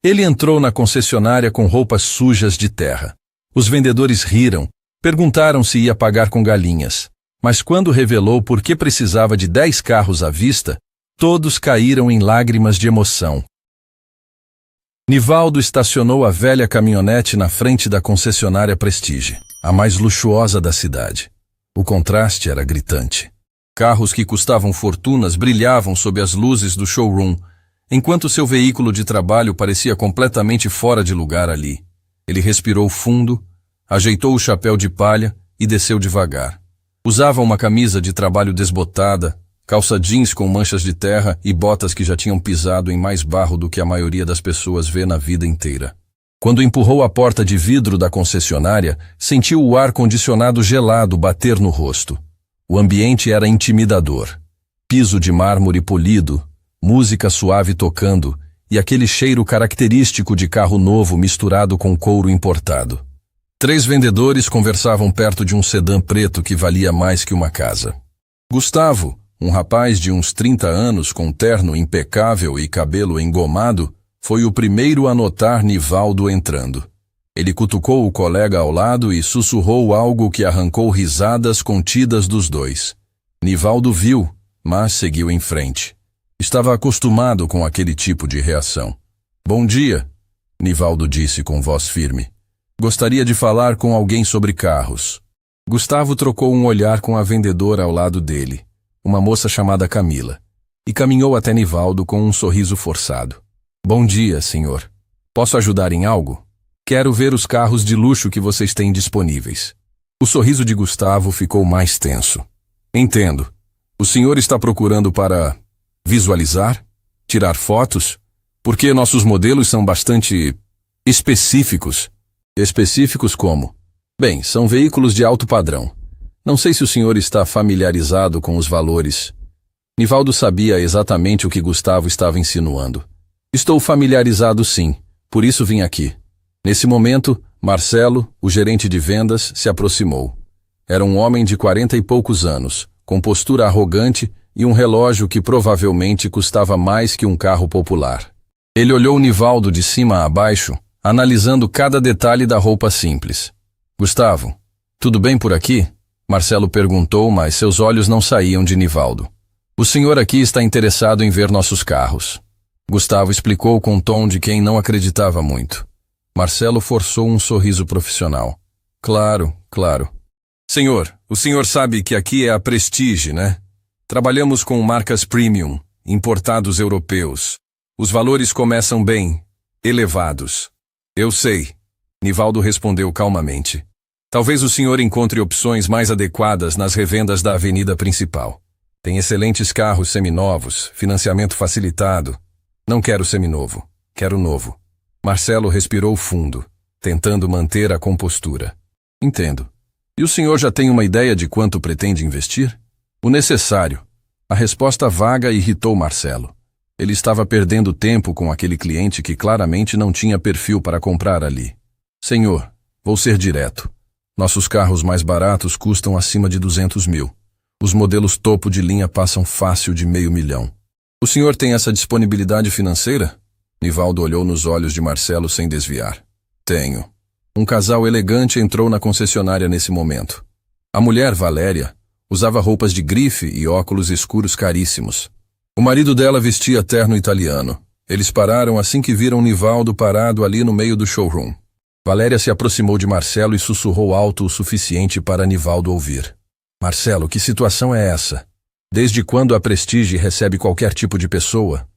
Ele entrou na concessionária com roupas sujas de terra. Os vendedores riram, perguntaram se ia pagar com galinhas. Mas quando revelou por que precisava de 10 carros à vista, todos caíram em lágrimas de emoção. Nivaldo estacionou a velha caminhonete na frente da concessionária Prestige, a mais luxuosa da cidade. O contraste era gritante. Carros que custavam fortunas brilhavam sob as luzes do showroom, enquanto seu veículo de trabalho parecia completamente fora de lugar ali. Ele respirou fundo, ajeitou o chapéu de palha e desceu devagar. Usava uma camisa de trabalho desbotada, calça jeans com manchas de terra e botas que já tinham pisado em mais barro do que a maioria das pessoas vê na vida inteira. Quando empurrou a porta de vidro da concessionária, sentiu o ar-condicionado gelado bater no rosto. O ambiente era intimidador. Piso de mármore polido, música suave tocando e aquele cheiro característico de carro novo misturado com couro importado. 3 vendedores conversavam perto de um sedã preto que valia mais que uma casa. Gustavo, um rapaz de uns 30 anos com terno impecável e cabelo engomado, foi o primeiro a notar Nivaldo entrando. Ele cutucou o colega ao lado e sussurrou algo que arrancou risadas contidas dos dois. Nivaldo viu, mas seguiu em frente. Estava acostumado com aquele tipo de reação. "Bom dia", Nivaldo disse com voz firme. "Gostaria de falar com alguém sobre carros." Gustavo trocou um olhar com a vendedora ao lado dele, uma moça chamada Camila, e caminhou até Nivaldo com um sorriso forçado. "Bom dia, senhor. Posso ajudar em algo? Quero ver os carros de luxo que vocês têm disponíveis." O sorriso de Gustavo ficou mais tenso. "Entendo. O senhor está procurando para visualizar? Tirar fotos? Porque nossos modelos são bastante específicos." "Específicos como?" "Bem, são veículos de alto padrão. Não sei se o senhor está familiarizado com os valores." Nivaldo sabia exatamente o que Gustavo estava insinuando. "Estou familiarizado sim, por isso vim aqui." Nesse momento, Marcelo, o gerente de vendas, se aproximou. Era um homem de 40 e poucos anos, com postura arrogante e um relógio que provavelmente custava mais que um carro popular. Ele olhou Nivaldo de cima a baixo, analisando cada detalhe da roupa simples. "Gustavo, tudo bem por aqui?" Marcelo perguntou, mas seus olhos não saíam de Nivaldo. "O senhor aqui está interessado em ver nossos carros." Gustavo explicou com o tom de quem não acreditava muito. Marcelo forçou um sorriso profissional. Claro. "Senhor, o senhor sabe que aqui é a Prestige, né? Trabalhamos com marcas premium, importados europeus. Os valores começam bem elevados." "Eu sei", Nivaldo respondeu calmamente. "Talvez o senhor encontre opções mais adequadas nas revendas da avenida principal. Tem excelentes carros seminovos, financiamento facilitado." "Não quero seminovo, quero novo." Marcelo respirou fundo, tentando manter a compostura. "Entendo. E o senhor já tem uma ideia de quanto pretende investir?" "O necessário." A resposta vaga irritou Marcelo. Ele estava perdendo tempo com aquele cliente que claramente não tinha perfil para comprar ali. "Senhor, vou ser direto. Nossos carros mais baratos custam acima de 200 mil. Os modelos topo de linha passam fácil de $500 mil. O senhor tem essa disponibilidade financeira?" Nivaldo olhou nos olhos de Marcelo sem desviar. "Tenho." Um casal elegante entrou na concessionária nesse momento. A mulher, Valéria, usava roupas de grife e óculos escuros caríssimos. O marido dela vestia terno italiano. Eles pararam assim que viram Nivaldo parado ali no meio do showroom. Valéria se aproximou de Marcelo e sussurrou alto o suficiente para Nivaldo ouvir. "Marcelo, que situação é essa? Desde quando a Prestige recebe qualquer tipo de pessoa?"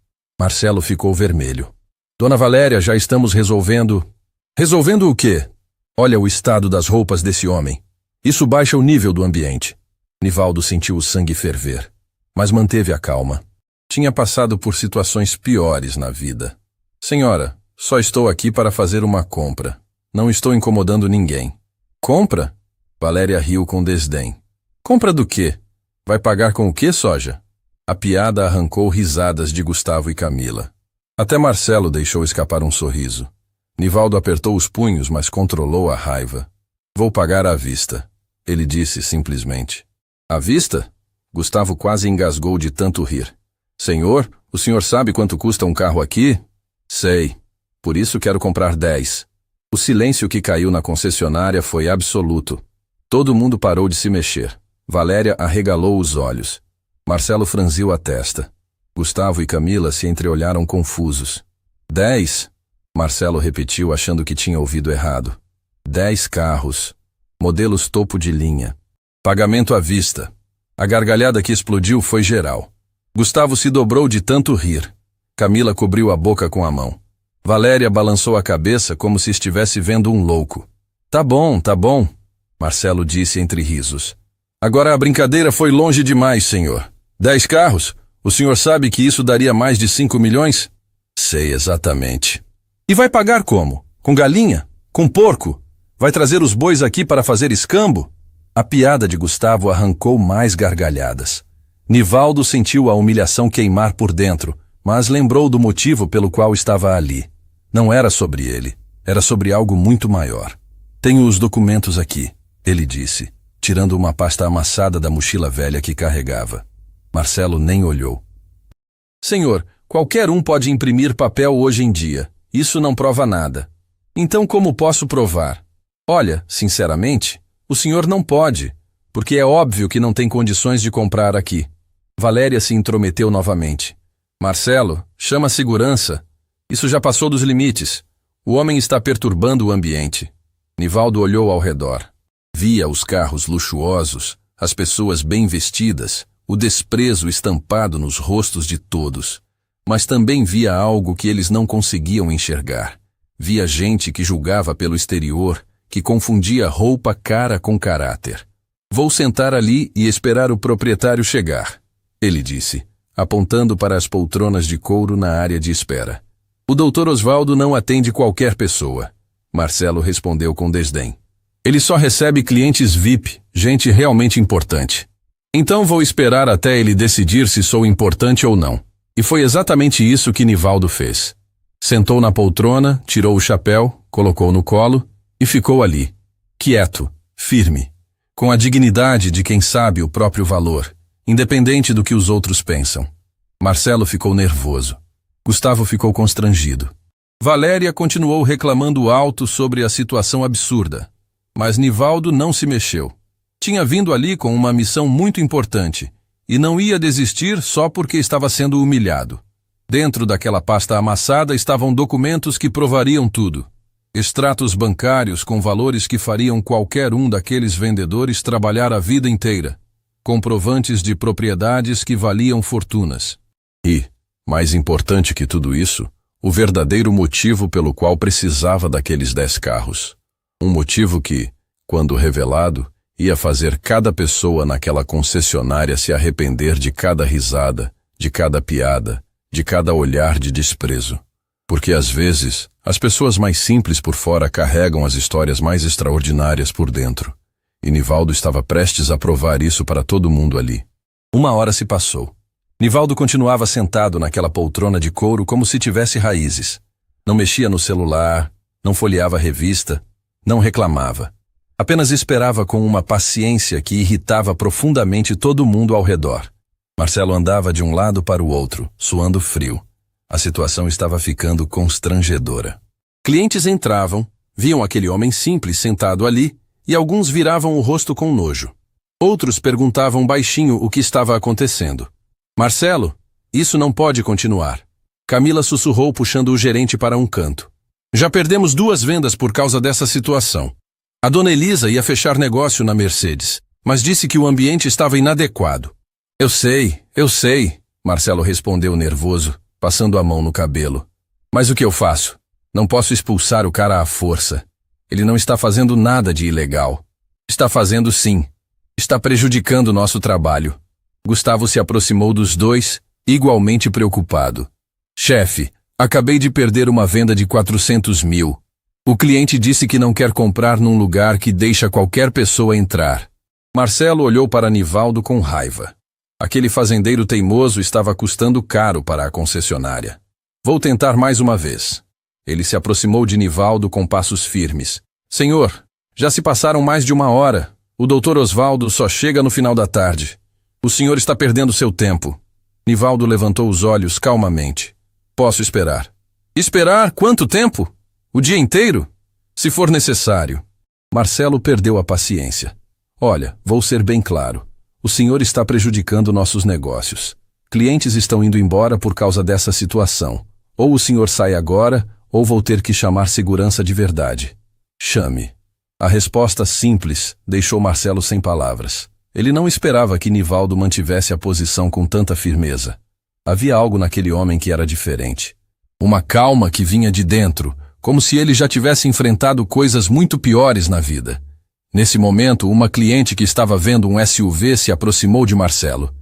Marcelo ficou vermelho. "Dona Valéria, já estamos resolvendo..." "Resolvendo o quê?" "Olha o estado das roupas desse homem. Isso baixa o nível do ambiente." Nivaldo sentiu o sangue ferver, mas manteve a calma. Tinha passado por situações piores na vida. "Senhora, só estou aqui para fazer uma compra. Não estou incomodando ninguém." "Compra?" Valéria riu com desdém. "Compra do quê? Vai pagar com o quê, soja?" A piada arrancou risadas de Gustavo e Camila. Até Marcelo deixou escapar um sorriso. Nivaldo apertou os punhos, mas controlou a raiva. "Vou pagar à vista", ele disse simplesmente. "À vista?" Gustavo quase engasgou de tanto rir. "Senhor, o senhor sabe quanto custa um carro aqui?" "Sei." Por isso quero comprar 10. O silêncio que caiu na concessionária foi absoluto. Todo mundo parou de se mexer. Valéria arregalou os olhos. Marcelo franziu a testa. Gustavo e Camila se entreolharam confusos. 10? Marcelo repetiu, achando que tinha ouvido errado. 10 carros. Modelos topo de linha. Pagamento à vista. A gargalhada que explodiu foi geral. Gustavo se dobrou de tanto rir. Camila cobriu a boca com a mão. Valéria balançou a cabeça como se estivesse vendo um louco. Tá bom, Marcelo disse entre risos. Agora a brincadeira foi longe demais, senhor. 10 carros? O senhor sabe que isso daria mais de 5 milhões? Sei exatamente. E vai pagar como? Com galinha? Com porco? Vai trazer os bois aqui para fazer escambo? A piada de Gustavo arrancou mais gargalhadas. Nivaldo sentiu a humilhação queimar por dentro, mas lembrou do motivo pelo qual estava ali. Não era sobre ele, era sobre algo muito maior. Tenho os documentos aqui, ele disse, tirando uma pasta amassada da mochila velha que carregava. Marcelo nem olhou. Senhor, qualquer um pode imprimir papel hoje em dia. Isso não prova nada. Então como posso provar? Olha, sinceramente, o senhor não pode, porque é óbvio que não tem condições de comprar aqui. Valéria se intrometeu novamente. Marcelo, chama a segurança. Isso já passou dos limites. O homem está perturbando o ambiente. Nivaldo olhou ao redor. Via os carros luxuosos, as pessoas bem vestidas, o desprezo estampado nos rostos de todos. Mas também via algo que eles não conseguiam enxergar. Via gente que julgava pelo exterior, que confundia roupa cara com caráter. Vou sentar ali e esperar o proprietário chegar, ele disse, apontando para as poltronas de couro na área de espera. O doutor Osvaldo não atende qualquer pessoa. Marcelo respondeu com desdém. Ele só recebe clientes VIP, gente realmente importante. Então vou esperar até ele decidir se sou importante ou não. E foi exatamente isso que Nivaldo fez. Sentou na poltrona, tirou o chapéu, colocou no colo e ficou ali, quieto, firme, com a dignidade de quem sabe o próprio valor, independente do que os outros pensam. Marcelo ficou nervoso. Gustavo ficou constrangido. Valéria continuou reclamando alto sobre a situação absurda, mas Nivaldo não se mexeu. Tinha vindo ali com uma missão muito importante e não ia desistir só porque estava sendo humilhado. Dentro daquela pasta amassada estavam documentos que provariam tudo. Extratos bancários com valores que fariam qualquer um daqueles vendedores trabalhar a vida inteira. Comprovantes de propriedades que valiam fortunas. E, mais importante que tudo isso, o verdadeiro motivo pelo qual precisava daqueles 10 carros. Um motivo que, quando revelado, ia fazer cada pessoa naquela concessionária se arrepender de cada risada, de cada piada, de cada olhar de desprezo. Porque às vezes, as pessoas mais simples por fora carregam as histórias mais extraordinárias por dentro. E Nivaldo estava prestes a provar isso para todo mundo ali. 1 hora se passou. Nivaldo continuava sentado naquela poltrona de couro como se tivesse raízes. Não mexia no celular, não folheava a revista, não reclamava. Apenas esperava com uma paciência que irritava profundamente todo mundo ao redor. Marcelo andava de um lado para o outro, suando frio. A situação estava ficando constrangedora. Clientes entravam, viam aquele homem simples sentado ali e alguns viravam o rosto com nojo. Outros perguntavam baixinho o que estava acontecendo. Marcelo, isso não pode continuar. Camila sussurrou puxando o gerente para um canto. Já perdemos 2 vendas por causa dessa situação. A dona Elisa ia fechar negócio na Mercedes, mas disse que o ambiente estava inadequado. Eu sei, Marcelo respondeu nervoso, passando a mão no cabelo. Mas o que eu faço? Não posso expulsar o cara à força. Ele não está fazendo nada de ilegal. Está fazendo sim. Está prejudicando nosso trabalho. Gustavo se aproximou dos dois, igualmente preocupado. Chefe, acabei de perder uma venda de 400 mil. O cliente disse que não quer comprar num lugar que deixa qualquer pessoa entrar. Marcelo olhou para Nivaldo com raiva. Aquele fazendeiro teimoso estava custando caro para a concessionária. Vou tentar mais uma vez. Ele se aproximou de Nivaldo com passos firmes. Senhor, já se passaram mais de 1 hora. O doutor Osvaldo só chega no final da tarde. O senhor está perdendo seu tempo. Nivaldo levantou os olhos calmamente. Posso esperar. Esperar quanto tempo? O dia inteiro? Se for necessário. Marcelo perdeu a paciência. Olha, vou ser bem claro. O senhor está prejudicando nossos negócios. Clientes estão indo embora por causa dessa situação. Ou o senhor sai agora, ou vou ter que chamar segurança de verdade. Chame. A resposta simples deixou Marcelo sem palavras. Ele não esperava que Nivaldo mantivesse a posição com tanta firmeza. Havia algo naquele homem que era diferente. Uma calma que vinha de dentro, como se ele já tivesse enfrentado coisas muito piores na vida. Nesse momento, uma cliente que estava vendo um SUV se aproximou de Marcelo.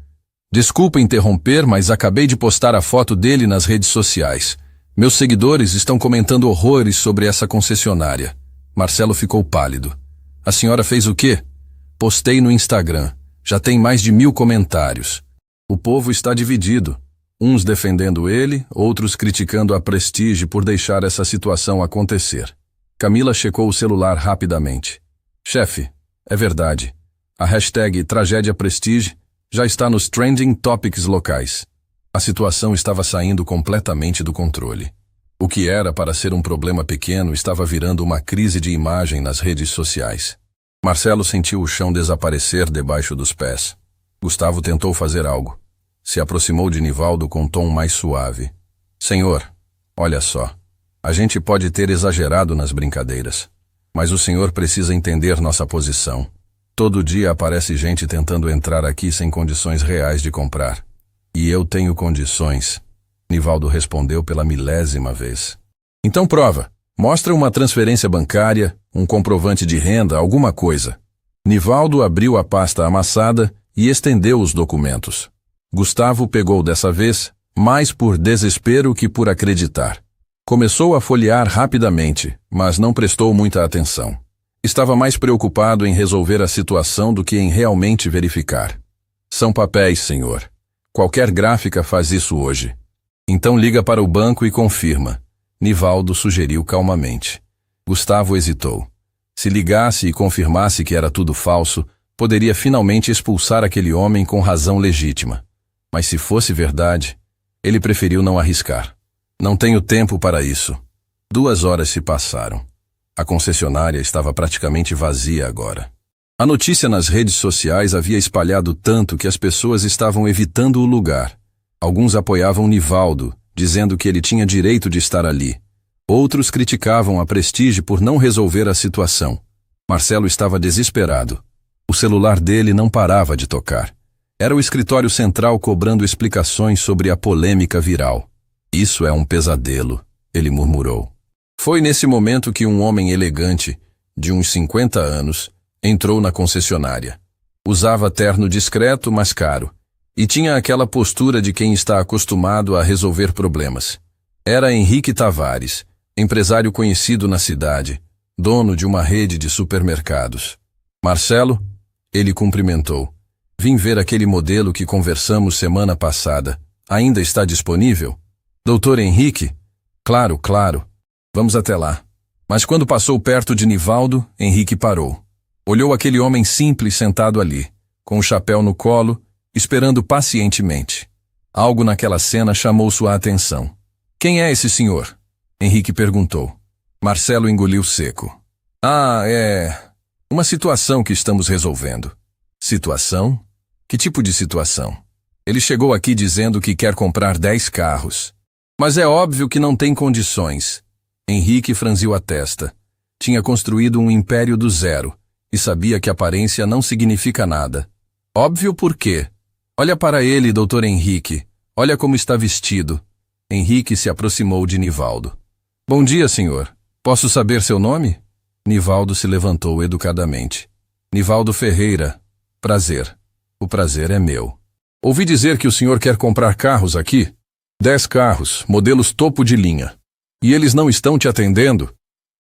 Desculpa interromper, mas acabei de postar a foto dele nas redes sociais. Meus seguidores estão comentando horrores sobre essa concessionária. Marcelo ficou pálido. A senhora fez o quê? Postei no Instagram. Já tem mais de 1000 comentários. O povo está dividido. Uns defendendo ele, outros criticando a Prestige por deixar essa situação acontecer. Camila checou o celular rapidamente. Chefe, é verdade. A hashtag Tragédia Prestige já está nos trending topics locais. A situação estava saindo completamente do controle. O que era para ser um problema pequeno estava virando uma crise de imagem nas redes sociais. Marcelo sentiu o chão desaparecer debaixo dos pés. Gustavo tentou fazer algo. Se aproximou de Nivaldo com um tom mais suave. Senhor, olha só. A gente pode ter exagerado nas brincadeiras. Mas o senhor precisa entender nossa posição. Todo dia aparece gente tentando entrar aqui sem condições reais de comprar. E eu tenho condições. Nivaldo respondeu pela 1000ª vez. Então prova. Mostra uma transferência bancária, um comprovante de renda, alguma coisa. Nivaldo abriu a pasta amassada e estendeu os documentos. Gustavo pegou dessa vez, mais por desespero que por acreditar. Começou a folhear rapidamente, mas não prestou muita atenção. Estava mais preocupado em resolver a situação do que em realmente verificar. São papéis, senhor. Qualquer gráfica faz isso hoje. Então liga para o banco e confirma. Nivaldo sugeriu calmamente. Gustavo hesitou. Se ligasse e confirmasse que era tudo falso, poderia finalmente expulsar aquele homem com razão legítima. Mas se fosse verdade, ele preferiu não arriscar. Não tenho tempo para isso. 2 horas se passaram. A concessionária estava praticamente vazia agora. A notícia nas redes sociais havia espalhado tanto que as pessoas estavam evitando o lugar. Alguns apoiavam Nivaldo, dizendo que ele tinha direito de estar ali. Outros criticavam a Prestige por não resolver a situação. Marcelo estava desesperado. O celular dele não parava de tocar. Era o escritório central cobrando explicações sobre a polêmica viral. Isso é um pesadelo, ele murmurou. Foi nesse momento que um homem elegante, de uns 50 anos, entrou na concessionária. Usava terno discreto, mas caro. E tinha aquela postura de quem está acostumado a resolver problemas. Era Henrique Tavares, empresário conhecido na cidade, dono de uma rede de supermercados. Marcelo? Ele cumprimentou. Vim ver aquele modelo que conversamos semana passada. Ainda está disponível? Doutor Henrique? Claro, claro. Vamos até lá. Mas quando passou perto de Nivaldo, Henrique parou. Olhou aquele homem simples sentado ali, com o chapéu no colo, esperando pacientemente. Algo naquela cena chamou sua atenção. Quem é esse senhor? Henrique perguntou. Marcelo engoliu seco. É uma situação que estamos resolvendo. Situação? Que tipo de situação? Ele chegou aqui dizendo que quer comprar 10 carros. Mas é óbvio que não tem condições. Henrique franziu a testa. Tinha construído um império do zero e sabia que aparência não significa nada. Óbvio por quê? Olha para ele, doutor Henrique. Olha como está vestido. Henrique se aproximou de Nivaldo. Bom dia, senhor. Posso saber seu nome? Nivaldo se levantou educadamente. Nivaldo Ferreira. Prazer. O prazer é meu. Ouvi dizer que o senhor quer comprar carros aqui? 10 carros, modelos topo de linha. E eles não estão te atendendo?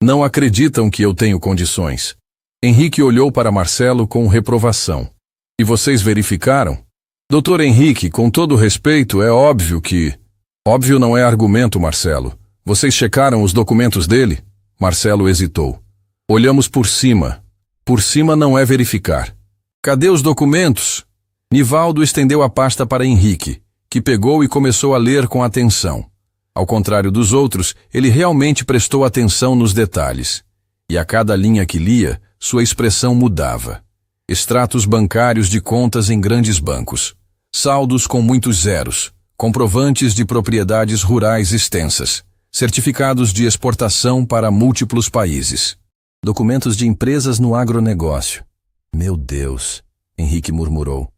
Não acreditam que eu tenho condições. Henrique olhou para Marcelo com reprovação. E vocês verificaram? Doutor Henrique, com todo respeito, é óbvio que... Óbvio não é argumento, Marcelo. Vocês checaram os documentos dele? Marcelo hesitou. Olhamos por cima. Por cima não é verificar. Cadê os documentos? Nivaldo estendeu a pasta para Henrique, que pegou e começou a ler com atenção. Ao contrário dos outros, ele realmente prestou atenção nos detalhes. E a cada linha que lia, sua expressão mudava. Extratos bancários de contas em grandes bancos. Saldos com muitos zeros. Comprovantes de propriedades rurais extensas. Certificados de exportação para múltiplos países. Documentos de empresas no agronegócio. Meu Deus, Henrique murmurou.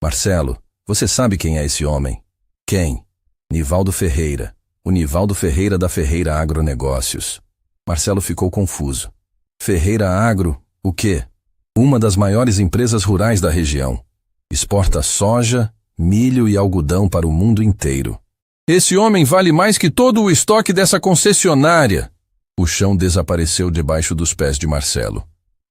Marcelo, você sabe quem é esse homem? Quem? Nivaldo Ferreira. O Nivaldo Ferreira da Ferreira Agronegócios. Marcelo ficou confuso. Ferreira Agro, o quê? Uma das maiores empresas rurais da região. Exporta soja, milho e algodão para o mundo inteiro. Esse homem vale mais que todo o estoque dessa concessionária. O chão desapareceu debaixo dos pés de Marcelo.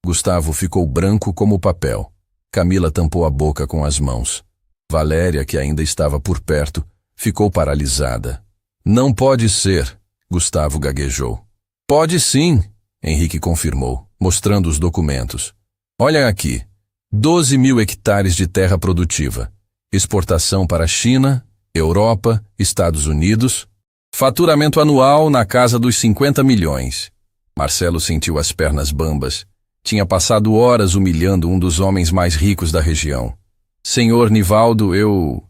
Gustavo ficou branco como papel. Camila tampou a boca com as mãos. Valéria, que ainda estava por perto, ficou paralisada. Não pode ser, Gustavo gaguejou. Pode sim, Henrique confirmou, mostrando os documentos. Olha aqui, 12.000 hectares de terra produtiva. Exportação para China, Europa, Estados Unidos. Faturamento anual na casa dos 50 milhões. Marcelo sentiu as pernas bambas. Tinha passado horas humilhando um dos homens mais ricos da região. Senhor Nivaldo, eu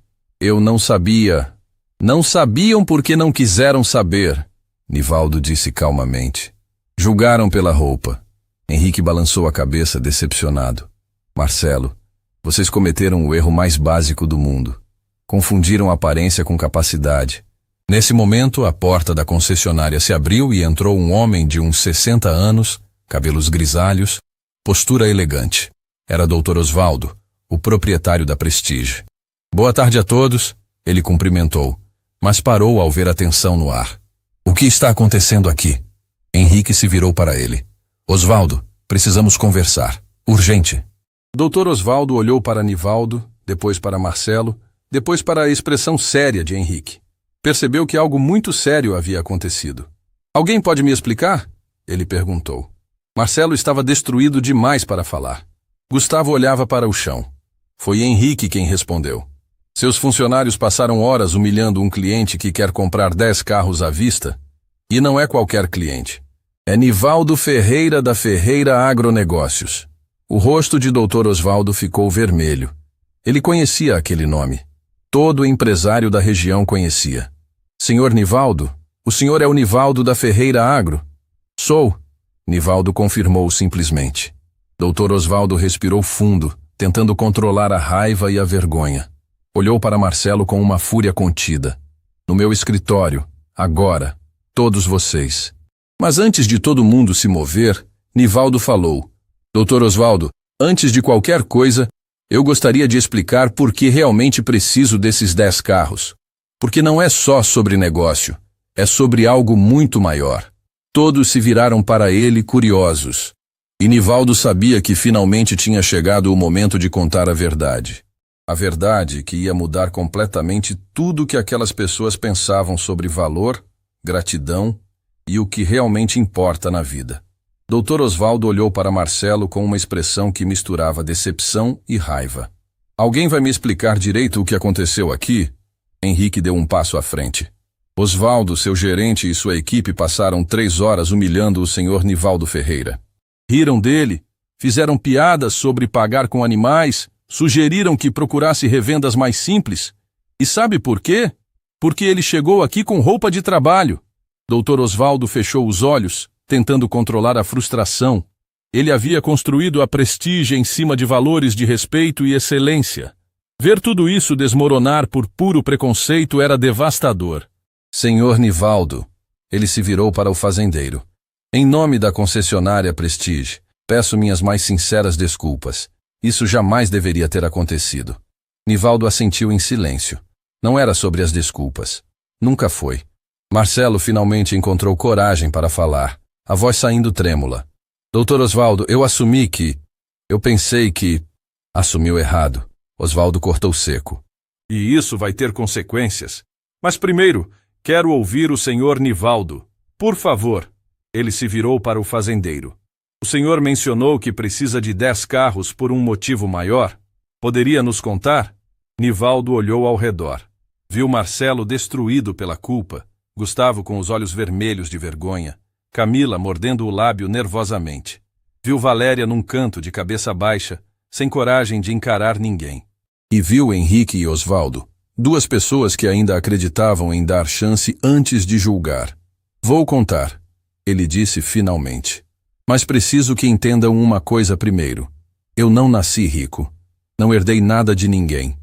não sabia. Não sabiam porque não quiseram saber, Nivaldo disse calmamente. Julgaram pela roupa. Henrique balançou a cabeça decepcionado. Marcelo, vocês cometeram o erro mais básico do mundo. Confundiram aparência com capacidade. Nesse momento, a porta da concessionária se abriu e entrou um homem de uns 60 anos, cabelos grisalhos, postura elegante. Era Dr. Osvaldo, o proprietário da Prestige. Boa tarde a todos, ele cumprimentou, mas parou ao ver a tensão no ar. O que está acontecendo aqui? Henrique se virou para ele. Osvaldo, precisamos conversar. Urgente. Dr. Osvaldo olhou para Nivaldo, depois para Marcelo, depois para a expressão séria de Henrique. Percebeu que algo muito sério havia acontecido. Alguém pode me explicar? Ele perguntou. Marcelo estava destruído demais para falar. Gustavo olhava para o chão. Foi Henrique quem respondeu. Seus funcionários passaram horas humilhando um cliente que quer comprar 10 carros à vista. E não é qualquer cliente. É Nivaldo Ferreira da Ferreira Agronegócios. O rosto de Dr. Osvaldo ficou vermelho. Ele conhecia aquele nome. Todo empresário da região conhecia. Senhor Nivaldo, o senhor é o Nivaldo da Ferreira Agro? Sou. Nivaldo confirmou simplesmente. Dr. Osvaldo respirou fundo, tentando controlar a raiva e a vergonha. Olhou para Marcelo com uma fúria contida. No meu escritório, agora, todos vocês. Mas antes de todo mundo se mover, Nivaldo falou. Dr. Osvaldo, antes de qualquer coisa, eu gostaria de explicar por que realmente preciso desses 10 carros. Porque não é só sobre negócio, é sobre algo muito maior. Todos se viraram para ele curiosos. E Nivaldo sabia que finalmente tinha chegado o momento de contar a verdade. A verdade que ia mudar completamente tudo o que aquelas pessoas pensavam sobre valor, gratidão e o que realmente importa na vida. Dr. Osvaldo olhou para Marcelo com uma expressão que misturava decepção e raiva. Alguém vai me explicar direito o que aconteceu aqui? Henrique deu um passo à frente. Osvaldo, seu gerente e sua equipe passaram 3 horas humilhando o senhor Nivaldo Ferreira. Riram dele, fizeram piadas sobre pagar com animais, sugeriram que procurasse revendas mais simples. E sabe por quê? Porque ele chegou aqui com roupa de trabalho. Dr. Osvaldo fechou os olhos, tentando controlar a frustração. Ele havia construído a Prestige em cima de valores de respeito e excelência. Ver tudo isso desmoronar por puro preconceito era devastador. Senhor Nivaldo, ele se virou para o fazendeiro. Em nome da concessionária Prestige, peço minhas mais sinceras desculpas. Isso jamais deveria ter acontecido. Nivaldo assentiu em silêncio. Não era sobre as desculpas. Nunca foi. Marcelo finalmente encontrou coragem para falar, a voz saindo trêmula. Dr. Osvaldo, eu assumi que... Eu pensei que... Assumiu errado. Osvaldo cortou seco. E isso vai ter consequências. Mas primeiro, quero ouvir o senhor Nivaldo. Por favor. Ele se virou para o fazendeiro. O senhor mencionou que precisa de 10 carros por um motivo maior? Poderia nos contar? Nivaldo olhou ao redor. Viu Marcelo destruído pela culpa. Gustavo com os olhos vermelhos de vergonha, Camila mordendo o lábio nervosamente. Viu Valéria num canto de cabeça baixa, sem coragem de encarar ninguém. E viu Henrique e Osvaldo, duas pessoas que ainda acreditavam em dar chance antes de julgar. Vou contar, ele disse finalmente. Mas preciso que entendam uma coisa primeiro. Eu não nasci rico. Não herdei nada de ninguém.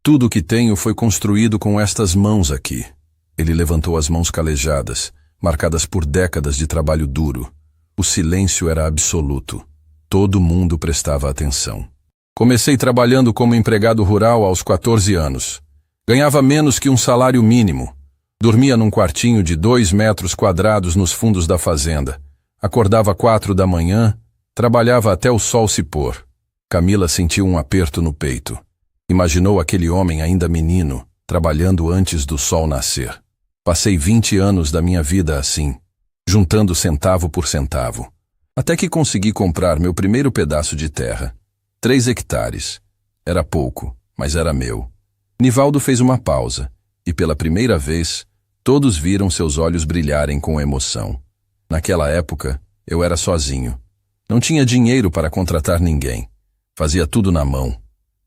Tudo o que tenho foi construído com estas mãos aqui. Ele levantou as mãos calejadas, marcadas por décadas de trabalho duro. O silêncio era absoluto. Todo mundo prestava atenção. Comecei trabalhando como empregado rural aos 14 anos. Ganhava menos que um salário mínimo. Dormia num quartinho de 2 metros quadrados nos fundos da fazenda. Acordava 4 da manhã, trabalhava até o sol se pôr. Camila sentiu um aperto no peito. Imaginou aquele homem ainda menino, trabalhando antes do sol nascer. Passei 20 anos da minha vida assim, juntando centavo por centavo. Até que consegui comprar meu primeiro pedaço de terra. 3 hectares. Era pouco, mas era meu. Nivaldo fez uma pausa, e pela primeira vez, todos viram seus olhos brilharem com emoção. Naquela época, eu era sozinho. Não tinha dinheiro para contratar ninguém. Fazia tudo na mão.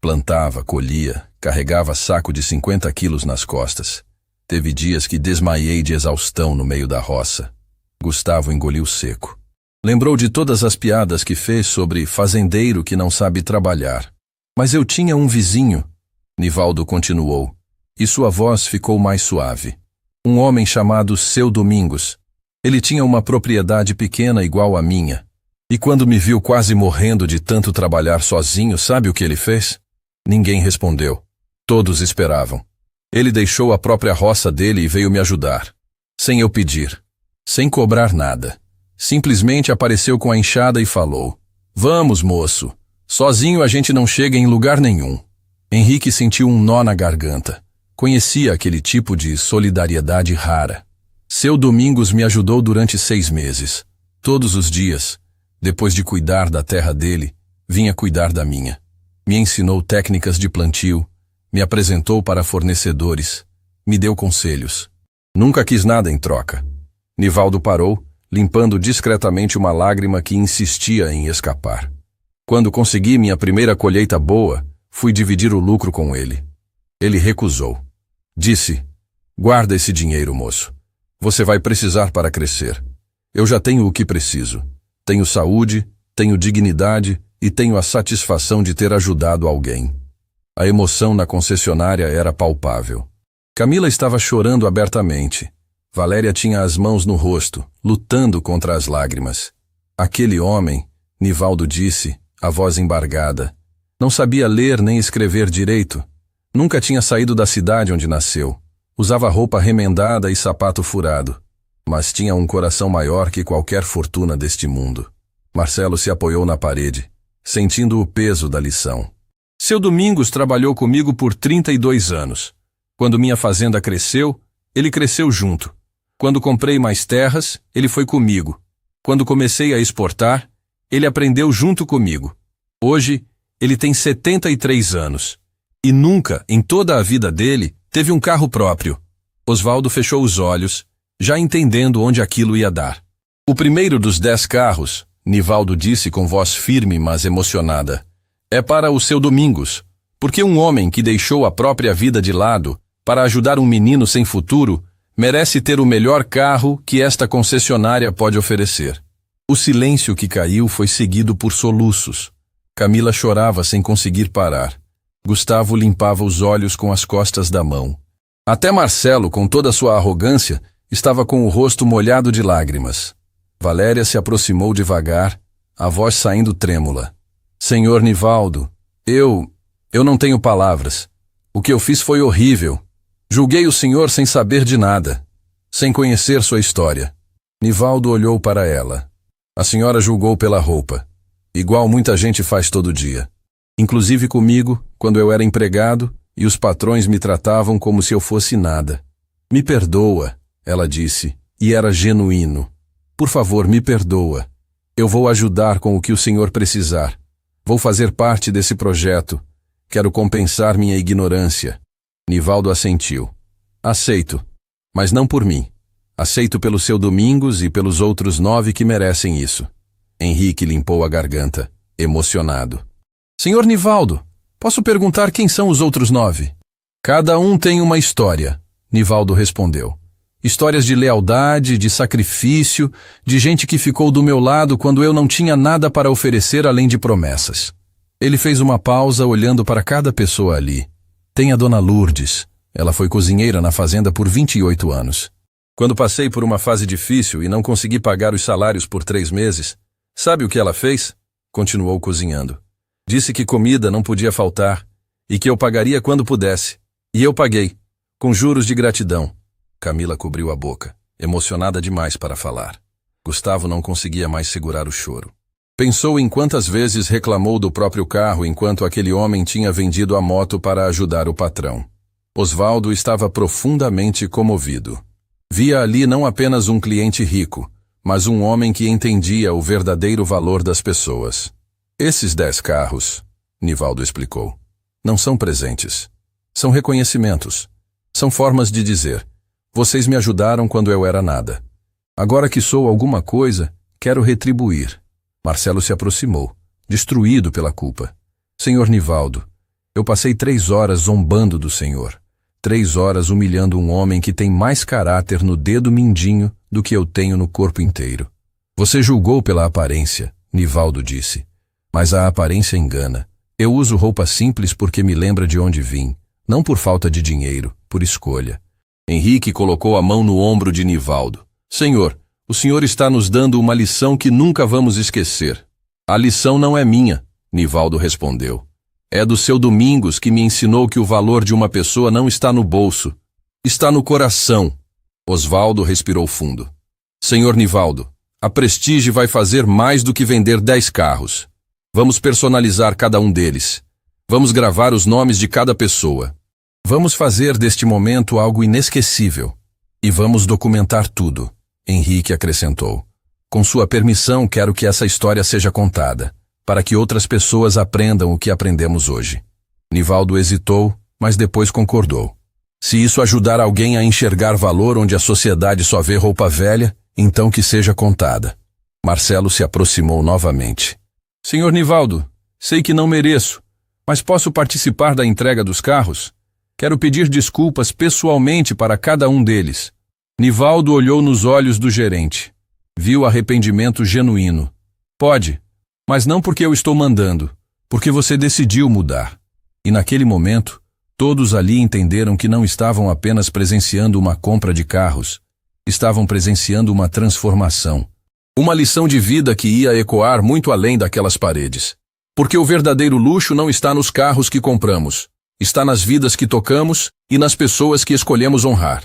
Plantava, colhia, carregava saco de 50 quilos nas costas. Teve dias que desmaiei de exaustão no meio da roça. Gustavo engoliu seco. Lembrou de todas as piadas que fez sobre fazendeiro que não sabe trabalhar. Mas eu tinha um vizinho. Nivaldo continuou, e sua voz ficou mais suave. Um homem chamado Seu Domingos. Ele tinha uma propriedade pequena igual à minha. E quando me viu quase morrendo de tanto trabalhar sozinho, sabe o que ele fez? Ninguém respondeu. Todos esperavam. Ele deixou a própria roça dele e veio me ajudar. Sem eu pedir. Sem cobrar nada. Simplesmente apareceu com a enxada e falou: "Vamos, moço. Sozinho a gente não chega em lugar nenhum." Henrique sentiu um nó na garganta. Conhecia aquele tipo de solidariedade rara. Seu Domingos me ajudou durante 6 meses. Todos os dias. Depois de cuidar da terra dele, vinha cuidar da minha. Me ensinou técnicas de plantio, me apresentou para fornecedores, me deu conselhos. Nunca quis nada em troca. Nivaldo parou, limpando discretamente uma lágrima que insistia em escapar. Quando consegui minha primeira colheita boa, fui dividir o lucro com ele. Ele recusou. Disse: "Guarda esse dinheiro, moço. Você vai precisar para crescer. Eu já tenho o que preciso. Tenho saúde, tenho dignidade e tenho a satisfação de ter ajudado alguém." A emoção na concessionária era palpável. Camila estava chorando abertamente. Valéria tinha as mãos no rosto, lutando contra as lágrimas. Aquele homem, Nivaldo disse, a voz embargada, não sabia ler nem escrever direito. Nunca tinha saído da cidade onde nasceu. Usava roupa remendada e sapato furado. Mas tinha um coração maior que qualquer fortuna deste mundo. Marcelo se apoiou na parede, sentindo o peso da lição. Seu Domingos trabalhou comigo por 32 anos. Quando minha fazenda cresceu, ele cresceu junto. Quando comprei mais terras, ele foi comigo. Quando comecei a exportar, ele aprendeu junto comigo. Hoje, ele tem 73 anos. E nunca, em toda a vida dele, teve um carro próprio. Osvaldo fechou os olhos, já entendendo onde aquilo ia dar. O primeiro dos 10 carros, Nivaldo disse com voz firme mas emocionada, é para o Seu Domingos, porque um homem que deixou a própria vida de lado para ajudar um menino sem futuro merece ter o melhor carro que esta concessionária pode oferecer. O silêncio que caiu foi seguido por soluços. Camila chorava sem conseguir parar. Gustavo limpava os olhos com as costas da mão. Até Marcelo, com toda sua arrogância, estava com o rosto molhado de lágrimas. Valéria se aproximou devagar, a voz saindo trêmula. Senhor Nivaldo, eu não tenho palavras. O que eu fiz foi horrível. Julguei o senhor sem saber de nada, sem conhecer sua história. Nivaldo olhou para ela. A senhora julgou pela roupa, igual muita gente faz todo dia. Inclusive comigo, quando eu era empregado, e os patrões me tratavam como se eu fosse nada. Me perdoa, ela disse, e era genuíno. Por favor, me perdoa. Eu vou ajudar com o que o senhor precisar. Vou fazer parte desse projeto. Quero compensar minha ignorância. Nivaldo assentiu. Aceito, mas não por mim. Aceito pelo seu Domingos e pelos outros 9 que merecem isso. Henrique limpou a garganta, emocionado. Senhor Nivaldo, posso perguntar quem são os outros 9? Cada um tem uma história, Nivaldo respondeu. Histórias de lealdade, de sacrifício, de gente que ficou do meu lado quando eu não tinha nada para oferecer além de promessas. Ele fez uma pausa olhando para cada pessoa ali. Tem a dona Lourdes. Ela foi cozinheira na fazenda por 28 anos. Quando passei por uma fase difícil e não consegui pagar os salários por 3 meses, sabe o que ela fez? Continuou cozinhando. Disse que comida não podia faltar e que eu pagaria quando pudesse. E eu paguei, com juros de gratidão. Camila cobriu a boca, emocionada demais para falar. Gustavo não conseguia mais segurar o choro. Pensou em quantas vezes reclamou do próprio carro enquanto aquele homem tinha vendido a moto para ajudar o patrão. Osvaldo estava profundamente comovido. Via ali não apenas um cliente rico, mas um homem que entendia o verdadeiro valor das pessoas. Esses 10 carros, Nivaldo explicou, não são presentes. São reconhecimentos. São formas de dizer, vocês me ajudaram quando eu era nada. Agora que sou alguma coisa, quero retribuir. Marcelo se aproximou, destruído pela culpa. Senhor Nivaldo, eu passei 3 horas zombando do senhor. 3 horas humilhando um homem que tem mais caráter no dedo mindinho do que eu tenho no corpo inteiro. Você julgou pela aparência, Nivaldo disse. Mas a aparência engana. Eu uso roupa simples porque me lembra de onde vim, não por falta de dinheiro, por escolha. Henrique colocou a mão no ombro de Nivaldo. Senhor, o senhor está nos dando uma lição que nunca vamos esquecer. A lição não é minha, Nivaldo respondeu. É do seu Domingos que me ensinou que o valor de uma pessoa não está no bolso, está no coração. Osvaldo respirou fundo. Senhor Nivaldo, a Prestige vai fazer mais do que vender 10 carros. Vamos personalizar cada um deles. Vamos gravar os nomes de cada pessoa. Vamos fazer deste momento algo inesquecível. E vamos documentar tudo, Henrique acrescentou. Com sua permissão, quero que essa história seja contada, para que outras pessoas aprendam o que aprendemos hoje. Nivaldo hesitou, mas depois concordou. Se isso ajudar alguém a enxergar valor onde a sociedade só vê roupa velha, então que seja contada. Marcelo se aproximou novamente. Senhor Nivaldo, sei que não mereço, mas posso participar da entrega dos carros? Quero pedir desculpas pessoalmente para cada um deles. Nivaldo olhou nos olhos do gerente. Viu arrependimento genuíno. Pode, mas não porque eu estou mandando, porque você decidiu mudar. E naquele momento, todos ali entenderam que não estavam apenas presenciando uma compra de carros, estavam presenciando uma transformação. Uma lição de vida que ia ecoar muito além daquelas paredes. Porque o verdadeiro luxo não está nos carros que compramos, está nas vidas que tocamos e nas pessoas que escolhemos honrar.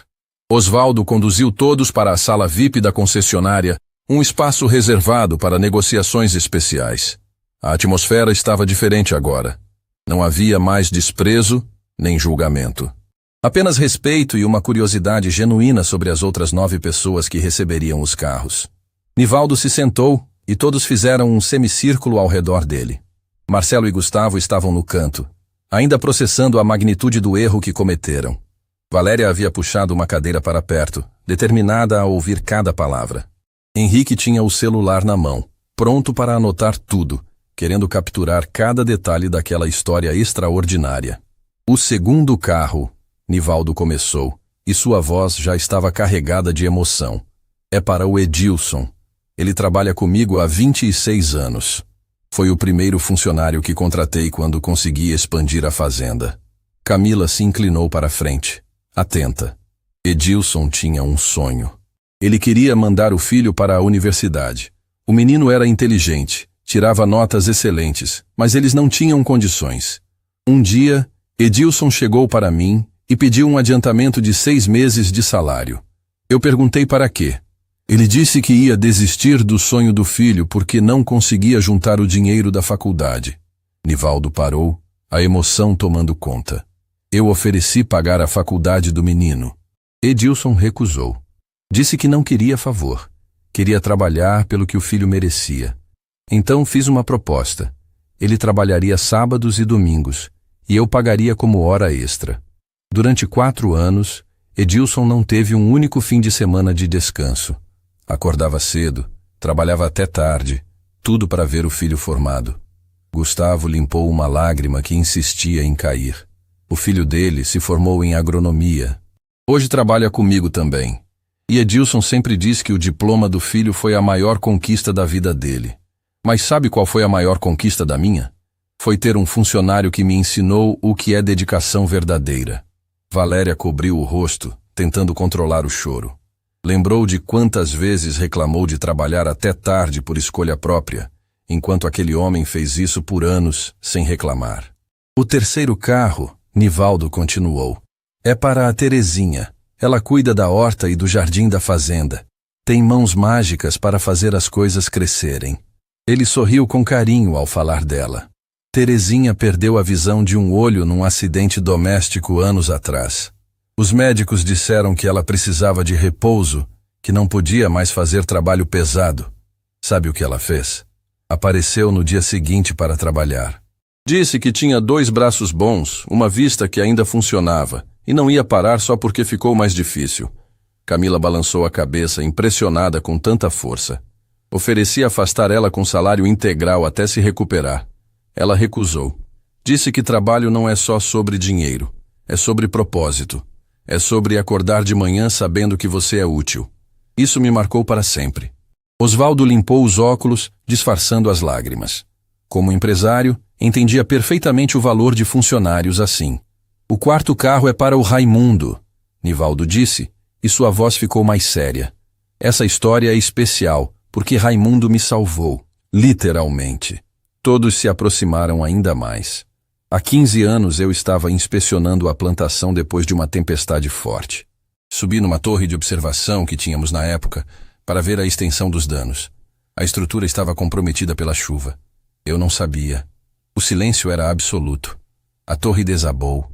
Osvaldo conduziu todos para a sala VIP da concessionária, um espaço reservado para negociações especiais. A atmosfera estava diferente agora. Não havia mais desprezo nem julgamento. Apenas respeito e uma curiosidade genuína sobre as outras 9 pessoas que receberiam os carros. Nivaldo se sentou e todos fizeram um semicírculo ao redor dele. Marcelo e Gustavo estavam no canto, ainda processando a magnitude do erro que cometeram. Valéria havia puxado uma cadeira para perto, determinada a ouvir cada palavra. Henrique tinha o celular na mão, pronto para anotar tudo, querendo capturar cada detalhe daquela história extraordinária. O segundo carro, Nivaldo começou, e sua voz já estava carregada de emoção. É para o Edilson. Ele trabalha comigo há 26 anos. Foi o primeiro funcionário que contratei quando consegui expandir a fazenda. Camila se inclinou para a frente, atenta. Edilson tinha um sonho. Ele queria mandar o filho para a universidade. O menino era inteligente, tirava notas excelentes, mas eles não tinham condições. Um dia, Edilson chegou para mim e pediu um adiantamento de 6 meses de salário. Eu perguntei para quê. Ele disse que ia desistir do sonho do filho porque não conseguia juntar o dinheiro da faculdade. Nivaldo parou, a emoção tomando conta. Eu ofereci pagar a faculdade do menino. Edilson recusou. Disse que não queria favor. Queria trabalhar pelo que o filho merecia. Então fiz uma proposta. Ele trabalharia sábados e domingos, e eu pagaria como hora extra. Durante 4 anos, Edilson não teve um único fim de semana de descanso. Acordava cedo, trabalhava até tarde, tudo para ver o filho formado. Gustavo limpou uma lágrima que insistia em cair. O filho dele se formou em agronomia. Hoje trabalha comigo também. E Edilson sempre diz que o diploma do filho foi a maior conquista da vida dele. Mas sabe qual foi a maior conquista da minha? Foi ter um funcionário que me ensinou o que é dedicação verdadeira. Valéria cobriu o rosto, tentando controlar o choro. Lembrou de quantas vezes reclamou de trabalhar até tarde por escolha própria, enquanto aquele homem fez isso por anos sem reclamar. O terceiro carro, Nivaldo continuou, é para a Terezinha. Ela cuida da horta e do jardim da fazenda. Tem mãos mágicas para fazer as coisas crescerem. Ele sorriu com carinho ao falar dela. Terezinha perdeu a visão de um olho num acidente doméstico anos atrás. Os médicos disseram que ela precisava de repouso, que não podia mais fazer trabalho pesado. Sabe o que ela fez? Apareceu no dia seguinte para trabalhar. Disse que tinha 2 braços bons, uma vista que ainda funcionava, e não ia parar só porque ficou mais difícil. Camila balançou a cabeça, impressionada com tanta força. Ofereci afastar ela com salário integral até se recuperar. Ela recusou. Disse que trabalho não é só sobre dinheiro, é sobre propósito. É sobre acordar de manhã sabendo que você é útil. Isso me marcou para sempre. Osvaldo limpou os óculos, disfarçando as lágrimas. Como empresário, entendia perfeitamente o valor de funcionários assim. O quarto carro é para o Raimundo, Nivaldo disse, e sua voz ficou mais séria. Essa história é especial, porque Raimundo me salvou, literalmente. Todos se aproximaram ainda mais. Há 15 anos eu estava inspecionando a plantação depois de uma tempestade forte. Subi numa torre de observação que tínhamos na época para ver a extensão dos danos. A estrutura estava comprometida pela chuva. Eu não sabia. O silêncio era absoluto. A torre desabou.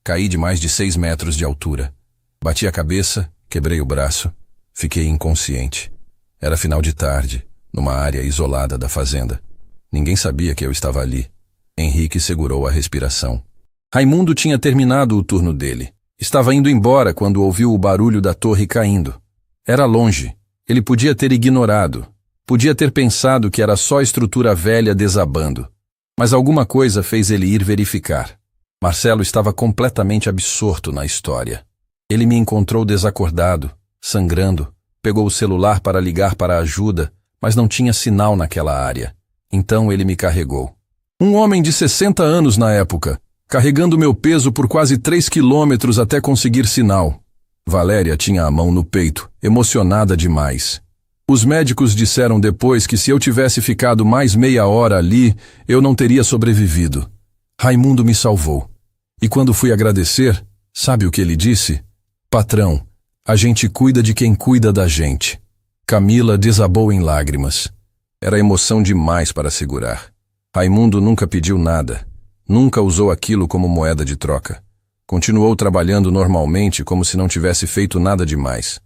Caí de mais de 6 metros de altura. Bati a cabeça, quebrei o braço. Fiquei inconsciente. Era final de tarde, numa área isolada da fazenda. Ninguém sabia que eu estava ali. Henrique segurou a respiração. Raimundo tinha terminado o turno dele. Estava indo embora quando ouviu o barulho da torre caindo. Era longe. Ele podia ter ignorado. Podia ter pensado que era só estrutura velha desabando. Mas alguma coisa fez ele ir verificar. Marcelo estava completamente absorto na história. Ele me encontrou desacordado, sangrando, pegou o celular para ligar para a ajuda, mas não tinha sinal naquela área. Então ele me carregou. Um homem de 60 anos na época, carregando meu peso por quase 3 quilômetros até conseguir sinal. Valéria tinha a mão no peito, emocionada demais. Os médicos disseram depois que se eu tivesse ficado mais meia hora ali, eu não teria sobrevivido. Raimundo me salvou. E quando fui agradecer, sabe o que ele disse? Patrão, a gente cuida de quem cuida da gente. Camila desabou em lágrimas. Era emoção demais para segurar. Raimundo nunca pediu nada. Nunca usou aquilo como moeda de troca. Continuou trabalhando normalmente como se não tivesse feito nada demais.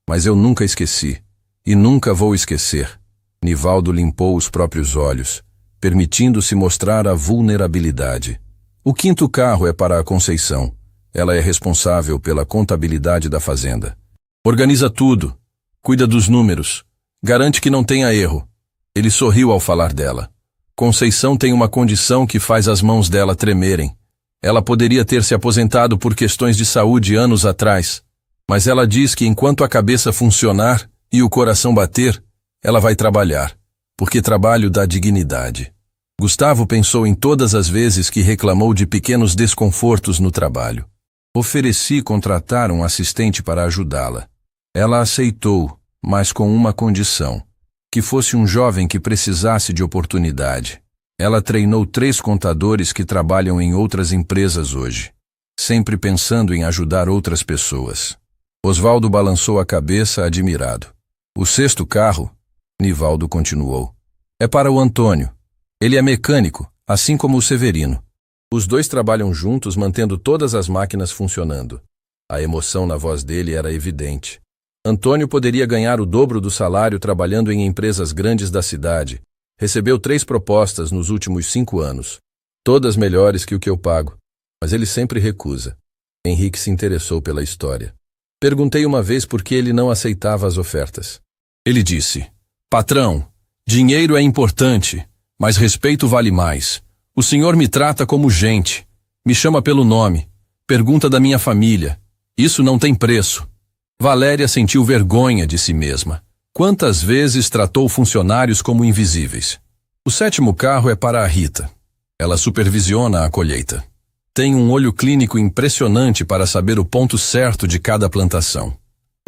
Mas eu nunca esqueci. E nunca vou esquecer. Nivaldo limpou os próprios olhos, permitindo-se mostrar a vulnerabilidade. O quinto carro é para a Conceição. Ela é responsável pela contabilidade da fazenda. Organiza tudo. Cuida dos números. Garante que não tenha erro. Ele sorriu ao falar dela. Conceição tem uma condição que faz as mãos dela tremerem. Ela poderia ter se aposentado por questões de saúde anos atrás, mas ela diz que enquanto a cabeça funcionar e o coração bater, ela vai trabalhar, porque trabalho dá dignidade. Gustavo pensou em todas as vezes que reclamou de pequenos desconfortos no trabalho. Ofereci contratar um assistente para ajudá-la. Ela aceitou, mas com uma condição: que fosse um jovem que precisasse de oportunidade. Ela treinou 3 contadores que trabalham em outras empresas hoje, sempre pensando em ajudar outras pessoas. Osvaldo balançou a cabeça admirado. O 6º carro, Nivaldo continuou, é para o Antônio. Ele é mecânico, assim como o Severino. Os 2 trabalham juntos mantendo todas as máquinas funcionando. A emoção na voz dele era evidente. Antônio poderia ganhar o dobro do salário trabalhando em empresas grandes da cidade. Recebeu 3 propostas nos últimos 5 anos. Todas melhores que o que eu pago. Mas ele sempre recusa. Henrique se interessou pela história. Perguntei uma vez por que ele não aceitava as ofertas. Ele disse: "Patrão, dinheiro é importante, mas respeito vale mais. O senhor me trata como gente, me chama pelo nome, pergunta da minha família. Isso não tem preço." Valéria sentiu vergonha de si mesma. Quantas vezes tratou funcionários como invisíveis? O 7º carro é para a Rita. Ela supervisiona a colheita. Tem um olho clínico impressionante para saber o ponto certo de cada plantação.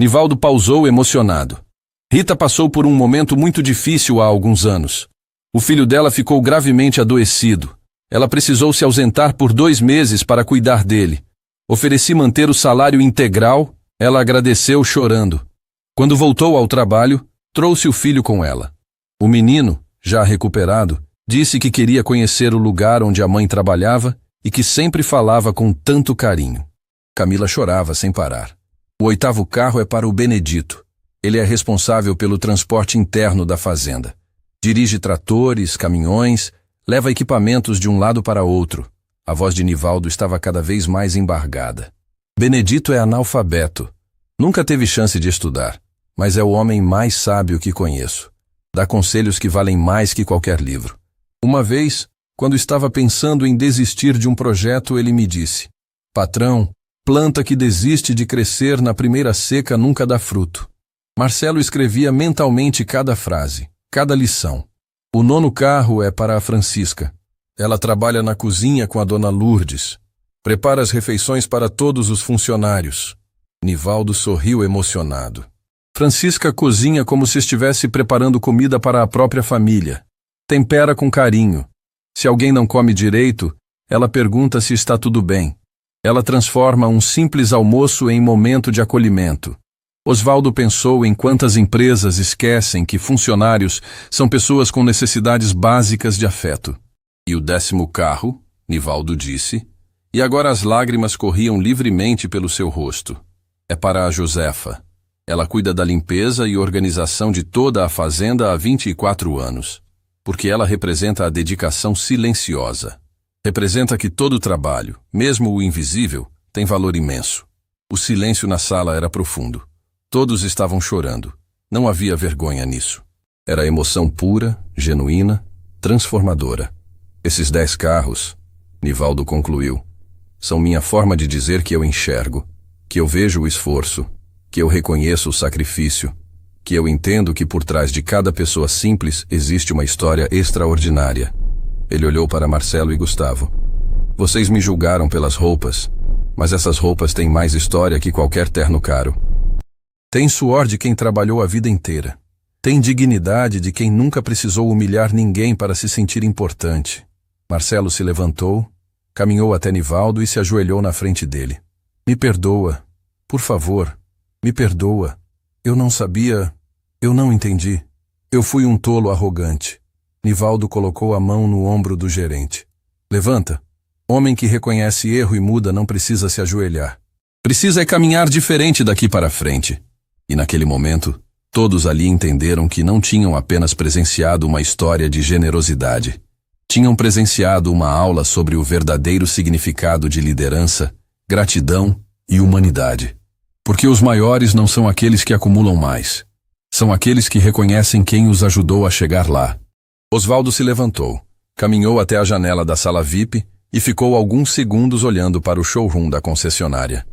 Nivaldo pausou emocionado. Rita passou por um momento muito difícil há alguns anos. O filho dela ficou gravemente adoecido. Ela precisou se ausentar por 2 meses para cuidar dele. Ofereci manter o salário integral. Ela agradeceu chorando. Quando voltou ao trabalho, trouxe o filho com ela. O menino, já recuperado, disse que queria conhecer o lugar onde a mãe trabalhava e que sempre falava com tanto carinho. Camila chorava sem parar. O 8º carro é para o Benedito. Ele é responsável pelo transporte interno da fazenda. Dirige tratores, caminhões, leva equipamentos de um lado para outro. A voz de Nivaldo estava cada vez mais embargada. Benedito é analfabeto. Nunca teve chance de estudar, mas é o homem mais sábio que conheço. Dá conselhos que valem mais que qualquer livro. Uma vez, quando estava pensando em desistir de um projeto, ele me disse: "Patrão, planta que desiste de crescer na primeira seca nunca dá fruto." Marcelo escrevia mentalmente cada frase, cada lição. O 9º carro é para a Francisca. Ela trabalha na cozinha com a dona Lourdes. Prepara as refeições para todos os funcionários. Nivaldo sorriu emocionado. Francisca cozinha como se estivesse preparando comida para a própria família. Tempera com carinho. Se alguém não come direito, ela pergunta se está tudo bem. Ela transforma um simples almoço em momento de acolhimento. Osvaldo pensou em quantas empresas esquecem que funcionários são pessoas com necessidades básicas de afeto. E o 10º carro, Nivaldo disse, e agora as lágrimas corriam livremente pelo seu rosto. É para a Josefa. Ela cuida da limpeza e organização de toda a fazenda há 24 anos, porque ela representa a dedicação silenciosa. Representa que todo trabalho, mesmo o invisível, tem valor imenso. O silêncio na sala era profundo. Todos estavam chorando. Não havia vergonha nisso. Era emoção pura, genuína, transformadora. Esses 10 carros, Nivaldo concluiu, são minha forma de dizer que eu enxergo, que eu vejo o esforço, que eu reconheço o sacrifício, que eu entendo que por trás de cada pessoa simples existe uma história extraordinária. Ele olhou para Marcelo e Gustavo. Vocês me julgaram pelas roupas, mas essas roupas têm mais história que qualquer terno caro. Tem suor de quem trabalhou a vida inteira. Tem dignidade de quem nunca precisou humilhar ninguém para se sentir importante. Marcelo se levantou, caminhou até Nivaldo e se ajoelhou na frente dele. Me perdoa, por favor, me perdoa. Eu não sabia, eu não entendi. Eu fui um tolo arrogante. Nivaldo colocou a mão no ombro do gerente. Levanta. Homem que reconhece erro e muda não precisa se ajoelhar. Precisa é caminhar diferente daqui para frente. E naquele momento, todos ali entenderam que não tinham apenas presenciado uma história de generosidade. Tinham presenciado uma aula sobre o verdadeiro significado de liderança, gratidão e humanidade. Porque os maiores não são aqueles que acumulam mais. São aqueles que reconhecem quem os ajudou a chegar lá. Osvaldo se levantou, caminhou até a janela da sala VIP e ficou alguns segundos olhando para o showroom da concessionária.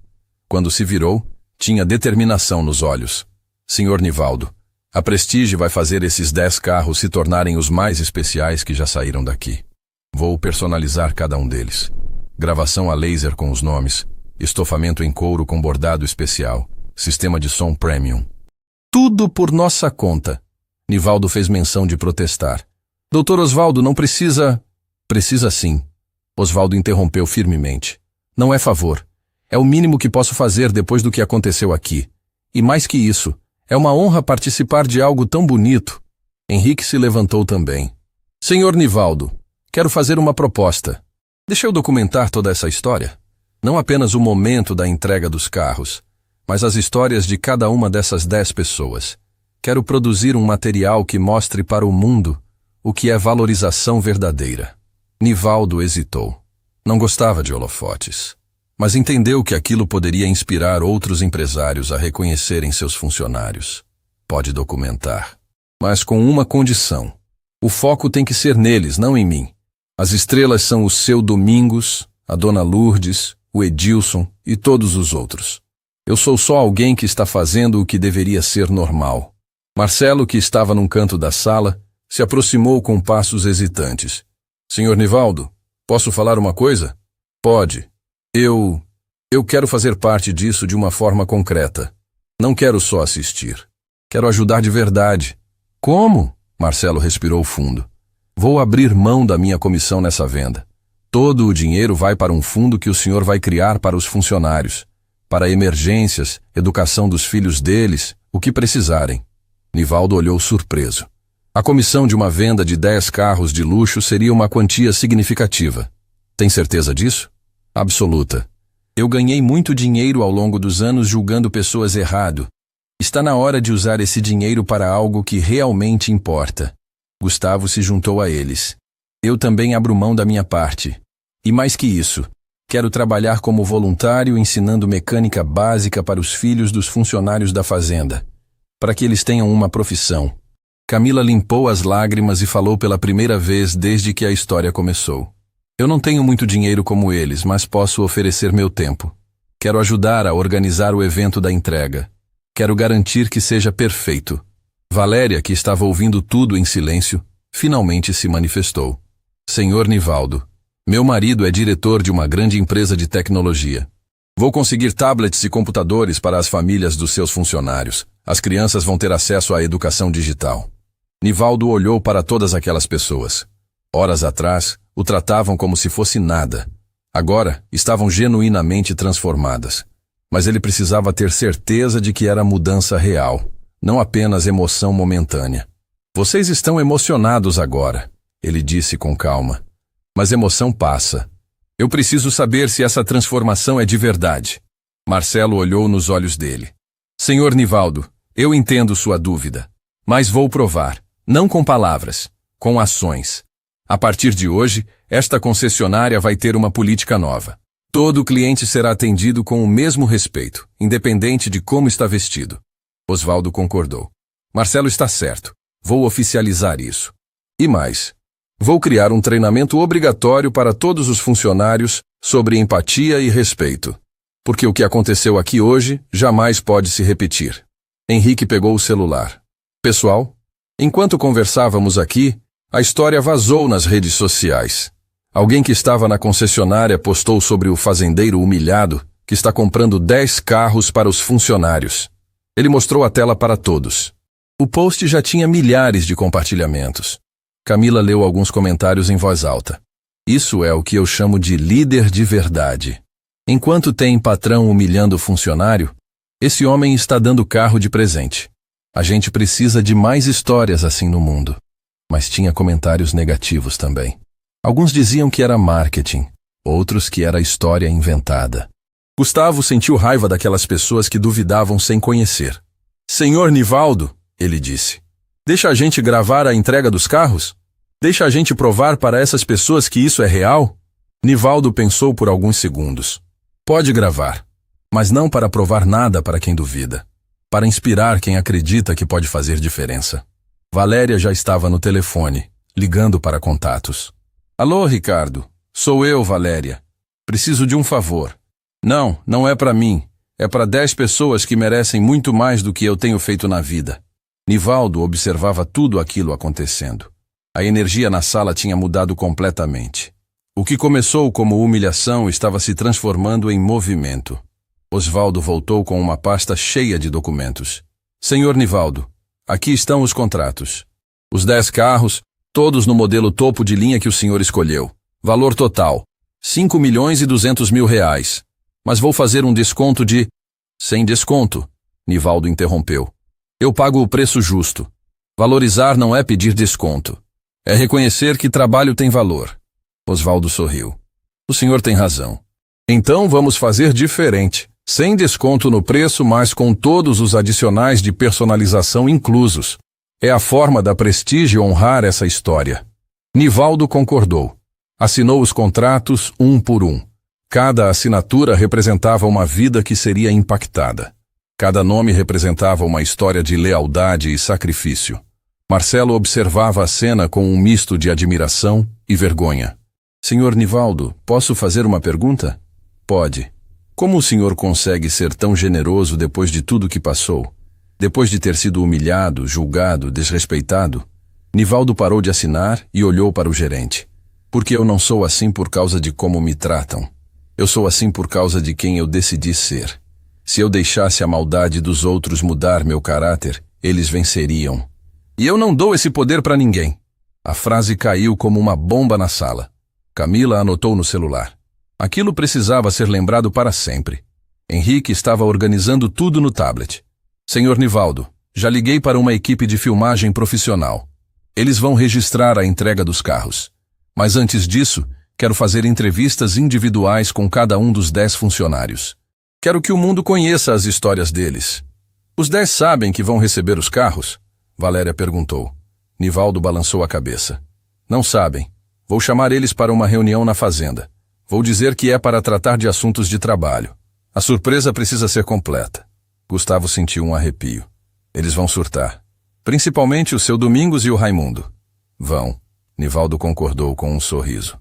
Quando se virou, tinha determinação nos olhos. Senhor Nivaldo, a Prestige vai fazer esses 10 carros se tornarem os mais especiais que já saíram daqui. Vou personalizar cada um deles. Gravação a laser com os nomes, estofamento em couro com bordado especial, sistema de som premium. Tudo por nossa conta. Nivaldo fez menção de protestar. Doutor Osvaldo, não precisa... Precisa sim. Osvaldo interrompeu firmemente. Não é favor. É o mínimo que posso fazer depois do que aconteceu aqui. E mais que isso, é uma honra participar de algo tão bonito. Henrique se levantou também. Senhor Nivaldo, quero fazer uma proposta. Deixa eu documentar toda essa história. Não apenas o momento da entrega dos carros, mas as histórias de cada uma dessas 10 pessoas. Quero produzir um material que mostre para o mundo o que é valorização verdadeira. Nivaldo hesitou. Não gostava de holofotes. mas entendeu que aquilo poderia inspirar outros empresários a reconhecerem seus funcionários. Pode documentar, mas com uma condição. O foco tem que ser neles, não em mim. As estrelas são o seu Domingos, a Dona Lourdes, o Edilson e todos os outros. Eu sou só alguém que está fazendo o que deveria ser normal. Marcelo, que estava num canto da sala, se aproximou com passos hesitantes. Senhor Nivaldo, posso falar uma coisa? Pode. Eu quero fazer parte disso de uma forma concreta. Não quero só assistir. Quero ajudar de verdade. Como? Marcelo respirou fundo. Vou abrir mão da minha comissão nessa venda. Todo o dinheiro vai para um fundo que o senhor vai criar para os funcionários, para emergências, educação dos filhos deles, o que precisarem. Nivaldo olhou surpreso. A comissão de uma venda de 10 carros de luxo seria uma quantia significativa. Tem certeza disso? Absoluta. Eu ganhei muito dinheiro ao longo dos anos julgando pessoas errado. Está na hora de usar esse dinheiro para algo que realmente importa. Gustavo se juntou a eles. Eu também abro mão da minha parte. E mais que isso, quero trabalhar como voluntário ensinando mecânica básica para os filhos dos funcionários da fazenda, para que eles tenham uma profissão. Camila limpou as lágrimas e falou pela primeira vez desde que a história começou. Eu não tenho muito dinheiro como eles, mas posso oferecer meu tempo. Quero ajudar a organizar o evento da entrega. Quero garantir que seja perfeito. Valéria, que estava ouvindo tudo em silêncio, finalmente se manifestou. Senhor Nivaldo, meu marido é diretor de uma grande empresa de tecnologia. Vou conseguir tablets e computadores para as famílias dos seus funcionários. As crianças vão ter acesso à educação digital. Nivaldo olhou para todas aquelas pessoas. Horas atrás, o tratavam como se fosse nada. Agora, estavam genuinamente transformadas. Mas ele precisava ter certeza de que era mudança real, não apenas emoção momentânea. Vocês estão emocionados agora, ele disse com calma. Mas emoção passa. Eu preciso saber se essa transformação é de verdade. Marcelo olhou nos olhos dele. Senhor Nivaldo, eu entendo sua dúvida. Mas vou provar, não com palavras, com ações. A partir de hoje, esta concessionária vai ter uma política nova. Todo cliente será atendido com o mesmo respeito, independente de como está vestido. Osvaldo concordou. Marcelo está certo. Vou oficializar isso. E mais, vou criar um treinamento obrigatório para todos os funcionários sobre empatia e respeito. Porque o que aconteceu aqui hoje jamais pode se repetir. Henrique pegou o celular. Pessoal, enquanto conversávamos aqui, a história vazou nas redes sociais. Alguém que estava na concessionária postou sobre o fazendeiro humilhado que está comprando 10 carros para os funcionários. Ele mostrou a tela para todos. O post já tinha milhares de compartilhamentos. Camila leu alguns comentários em voz alta. Isso é o que eu chamo de líder de verdade. Enquanto tem patrão humilhando o funcionário, esse homem está dando carro de presente. A gente precisa de mais histórias assim no mundo. Mas tinha comentários negativos também. Alguns diziam que era marketing, outros que era história inventada. Gustavo sentiu raiva daquelas pessoas que duvidavam sem conhecer. Senhor Nivaldo, ele disse, deixa a gente gravar a entrega dos carros? Deixa a gente provar para essas pessoas que isso é real? Nivaldo pensou por alguns segundos. Pode gravar, mas não para provar nada para quem duvida. Para inspirar quem acredita que pode fazer diferença. Valéria já estava no telefone, ligando para contatos. Alô, Ricardo. Sou eu, Valéria. Preciso de um favor. Não é para mim. É para 10 pessoas que merecem muito mais do que eu tenho feito na vida. Nivaldo observava tudo aquilo acontecendo. A energia na sala tinha mudado completamente. O que começou como humilhação estava se transformando em movimento. Osvaldo voltou com uma pasta cheia de documentos. Senhor Nivaldo, aqui estão os contratos. Os 10 carros, todos no modelo topo de linha que o senhor escolheu. Valor total, 5.200.000 reais. Mas vou fazer um desconto de... Sem desconto, Nivaldo interrompeu. Eu pago o preço justo. Valorizar não é pedir desconto. É reconhecer que trabalho tem valor. Osvaldo sorriu. O senhor tem razão. Então vamos fazer diferente. Sem desconto no preço, mas com todos os adicionais de personalização inclusos. É a forma da Prestige honrar essa história. Nivaldo concordou. Assinou os contratos um por um. Cada assinatura representava uma vida que seria impactada. Cada nome representava uma história de lealdade e sacrifício. Marcelo observava a cena com um misto de admiração e vergonha. Senhor Nivaldo, posso fazer uma pergunta? Pode. Como o senhor consegue ser tão generoso depois de tudo que passou? Depois de ter sido humilhado, julgado, desrespeitado? Nivaldo parou de assinar e olhou para o gerente. Porque eu não sou assim por causa de como me tratam. Eu sou assim por causa de quem eu decidi ser. Se eu deixasse a maldade dos outros mudar meu caráter, eles venceriam. E eu não dou esse poder para ninguém. A frase caiu como uma bomba na sala. Camila anotou no celular. Aquilo precisava ser lembrado para sempre. Henrique estava organizando tudo no tablet. Senhor Nivaldo, já liguei para uma equipe de filmagem profissional. Eles vão registrar a entrega dos carros. Mas antes disso, quero fazer entrevistas individuais com cada um dos 10 funcionários. Quero que o mundo conheça as histórias deles. Os 10 sabem que vão receber os carros? Valéria perguntou. Nivaldo balançou a cabeça. Não sabem. Vou chamar eles para uma reunião na fazenda. Vou dizer que é para tratar de assuntos de trabalho. A surpresa precisa ser completa. Gustavo sentiu um arrepio. Eles vão surtar. Principalmente o seu Domingos e o Raimundo. Vão. Nivaldo concordou com um sorriso.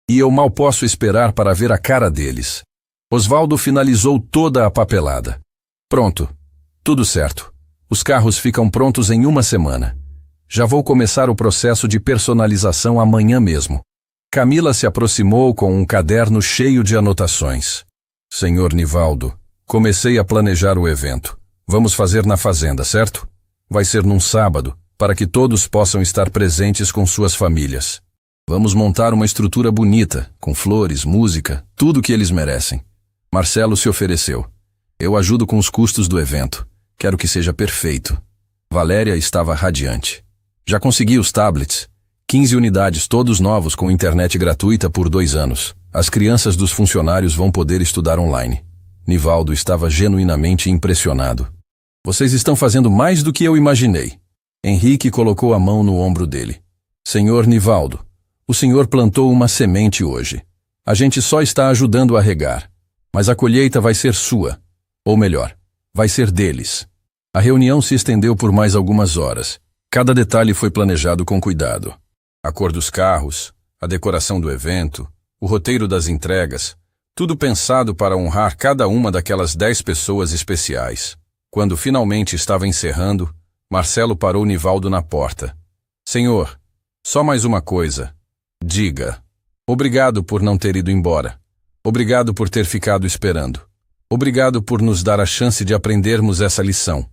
E eu mal posso esperar para ver a cara deles. Osvaldo finalizou toda a papelada. Pronto. Tudo certo. Os carros ficam prontos em 1 semana. Já vou começar o processo de personalização amanhã mesmo. Camila se aproximou com um caderno cheio de anotações. Senhor Nivaldo, comecei a planejar o evento. Vamos fazer na fazenda, certo? Vai ser num sábado, para que todos possam estar presentes com suas famílias. Vamos montar uma estrutura bonita, com flores, música, tudo o que eles merecem. Marcelo se ofereceu. Eu ajudo com os custos do evento. Quero que seja perfeito. Valéria estava radiante. Já consegui os tablets. 15 unidades, todos novos, com internet gratuita por 2 anos. As crianças dos funcionários vão poder estudar online. Nivaldo estava genuinamente impressionado. Vocês estão fazendo mais do que eu imaginei. Henrique colocou a mão no ombro dele. Senhor Nivaldo, o senhor plantou uma semente hoje. A gente só está ajudando a regar. Mas a colheita vai ser sua. Ou melhor, vai ser deles. A reunião se estendeu por mais algumas horas. Cada detalhe foi planejado com cuidado. A cor dos carros, a decoração do evento, o roteiro das entregas, tudo pensado para honrar cada uma daquelas 10 pessoas especiais. Quando finalmente estava encerrando, Marcelo parou Nivaldo na porta. Senhor, só mais uma coisa. Diga. Obrigado por não ter ido embora. Obrigado por ter ficado esperando. Obrigado por nos dar a chance de aprendermos essa lição.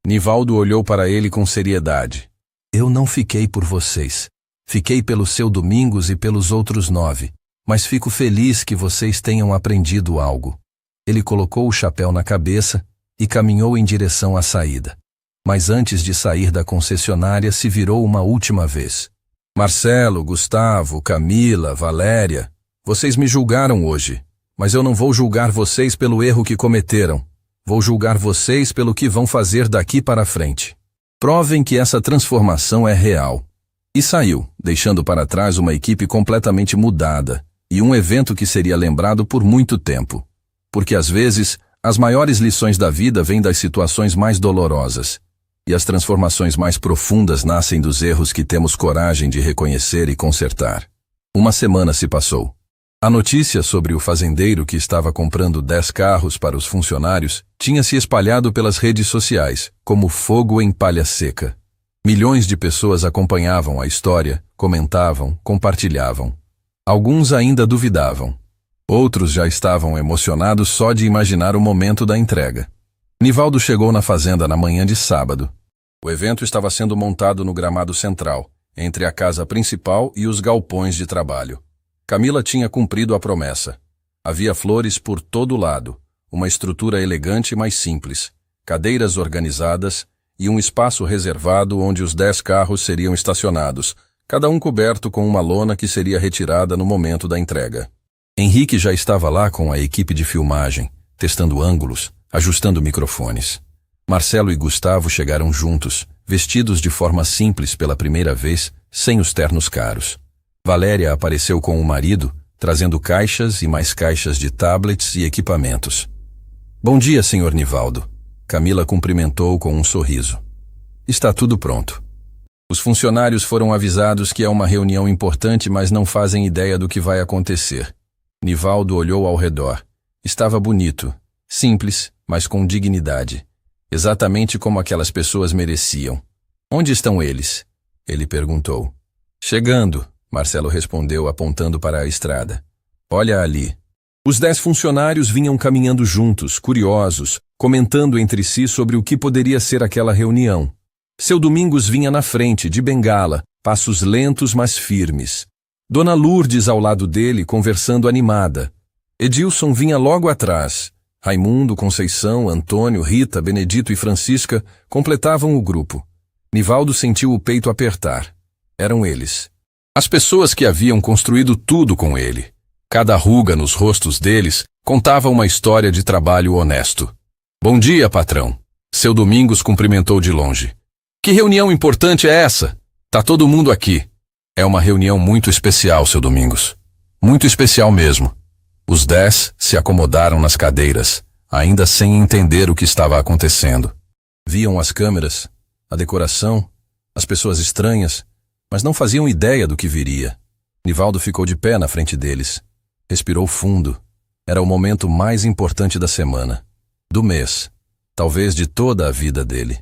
Nivaldo olhou para ele com seriedade. Eu não fiquei por vocês. Fiquei pelo seu Domingos e pelos outros 9, mas fico feliz que vocês tenham aprendido algo. Ele colocou o chapéu na cabeça e caminhou em direção à saída. Mas antes de sair da concessionária se virou uma última vez. Marcelo, Gustavo, Camila, Valéria, vocês me julgaram hoje, mas eu não vou julgar vocês pelo erro que cometeram. Vou julgar vocês pelo que vão fazer daqui para frente. Provem que essa transformação é real. E saiu, deixando para trás uma equipe completamente mudada e um evento que seria lembrado por muito tempo. Porque às vezes, as maiores lições da vida vêm das situações mais dolorosas. E as transformações mais profundas nascem dos erros que temos coragem de reconhecer e consertar. 1 semana se passou. A notícia sobre o fazendeiro que estava comprando 10 carros para os funcionários tinha se espalhado pelas redes sociais, como fogo em palha seca. Milhões de pessoas acompanhavam a história, comentavam, compartilhavam. Alguns ainda duvidavam. Outros já estavam emocionados só de imaginar o momento da entrega. Nivaldo chegou na fazenda na manhã de sábado. O evento estava sendo montado no gramado central, entre a casa principal e os galpões de trabalho. Camila tinha cumprido a promessa. Havia flores por todo lado, uma estrutura elegante mas simples, cadeiras organizadas e um espaço reservado onde os 10 carros seriam estacionados, cada um coberto com uma lona que seria retirada no momento da entrega. Henrique já estava lá com a equipe de filmagem, testando ângulos, ajustando microfones. Marcelo e Gustavo chegaram juntos, vestidos de forma simples pela primeira vez, sem os ternos caros. Valéria apareceu com o marido, trazendo caixas e mais caixas de tablets e equipamentos. Bom dia, Sr. Nivaldo. Camila cumprimentou com um sorriso. Está tudo pronto. Os funcionários foram avisados que é uma reunião importante, mas não fazem ideia do que vai acontecer. Nivaldo olhou ao redor. Estava bonito, simples, mas com dignidade. Exatamente como aquelas pessoas mereciam. Onde estão eles? Ele perguntou. Chegando, Marcelo respondeu apontando para a estrada. Olha ali. Os 10 funcionários vinham caminhando juntos, curiosos, comentando entre si sobre o que poderia ser aquela reunião. Seu Domingos vinha na frente, de bengala, passos lentos mas firmes. Dona Lourdes ao lado dele, conversando animada. Edilson vinha logo atrás. Raimundo, Conceição, Antônio, Rita, Benedito e Francisca completavam o grupo. Nivaldo sentiu o peito apertar. Eram eles. As pessoas que haviam construído tudo com ele. Cada ruga nos rostos deles contava uma história de trabalho honesto. Bom dia, patrão. Seu Domingos cumprimentou de longe. Que reunião importante é essa? Tá todo mundo aqui. É uma reunião muito especial, seu Domingos. Muito especial mesmo. Os 10 se acomodaram nas cadeiras, ainda sem entender o que estava acontecendo. Viam as câmeras, a decoração, as pessoas estranhas, mas não faziam ideia do que viria. Nivaldo ficou de pé na frente deles. Respirou fundo. Era o momento mais importante da semana. Do mês. Talvez de toda a vida dele.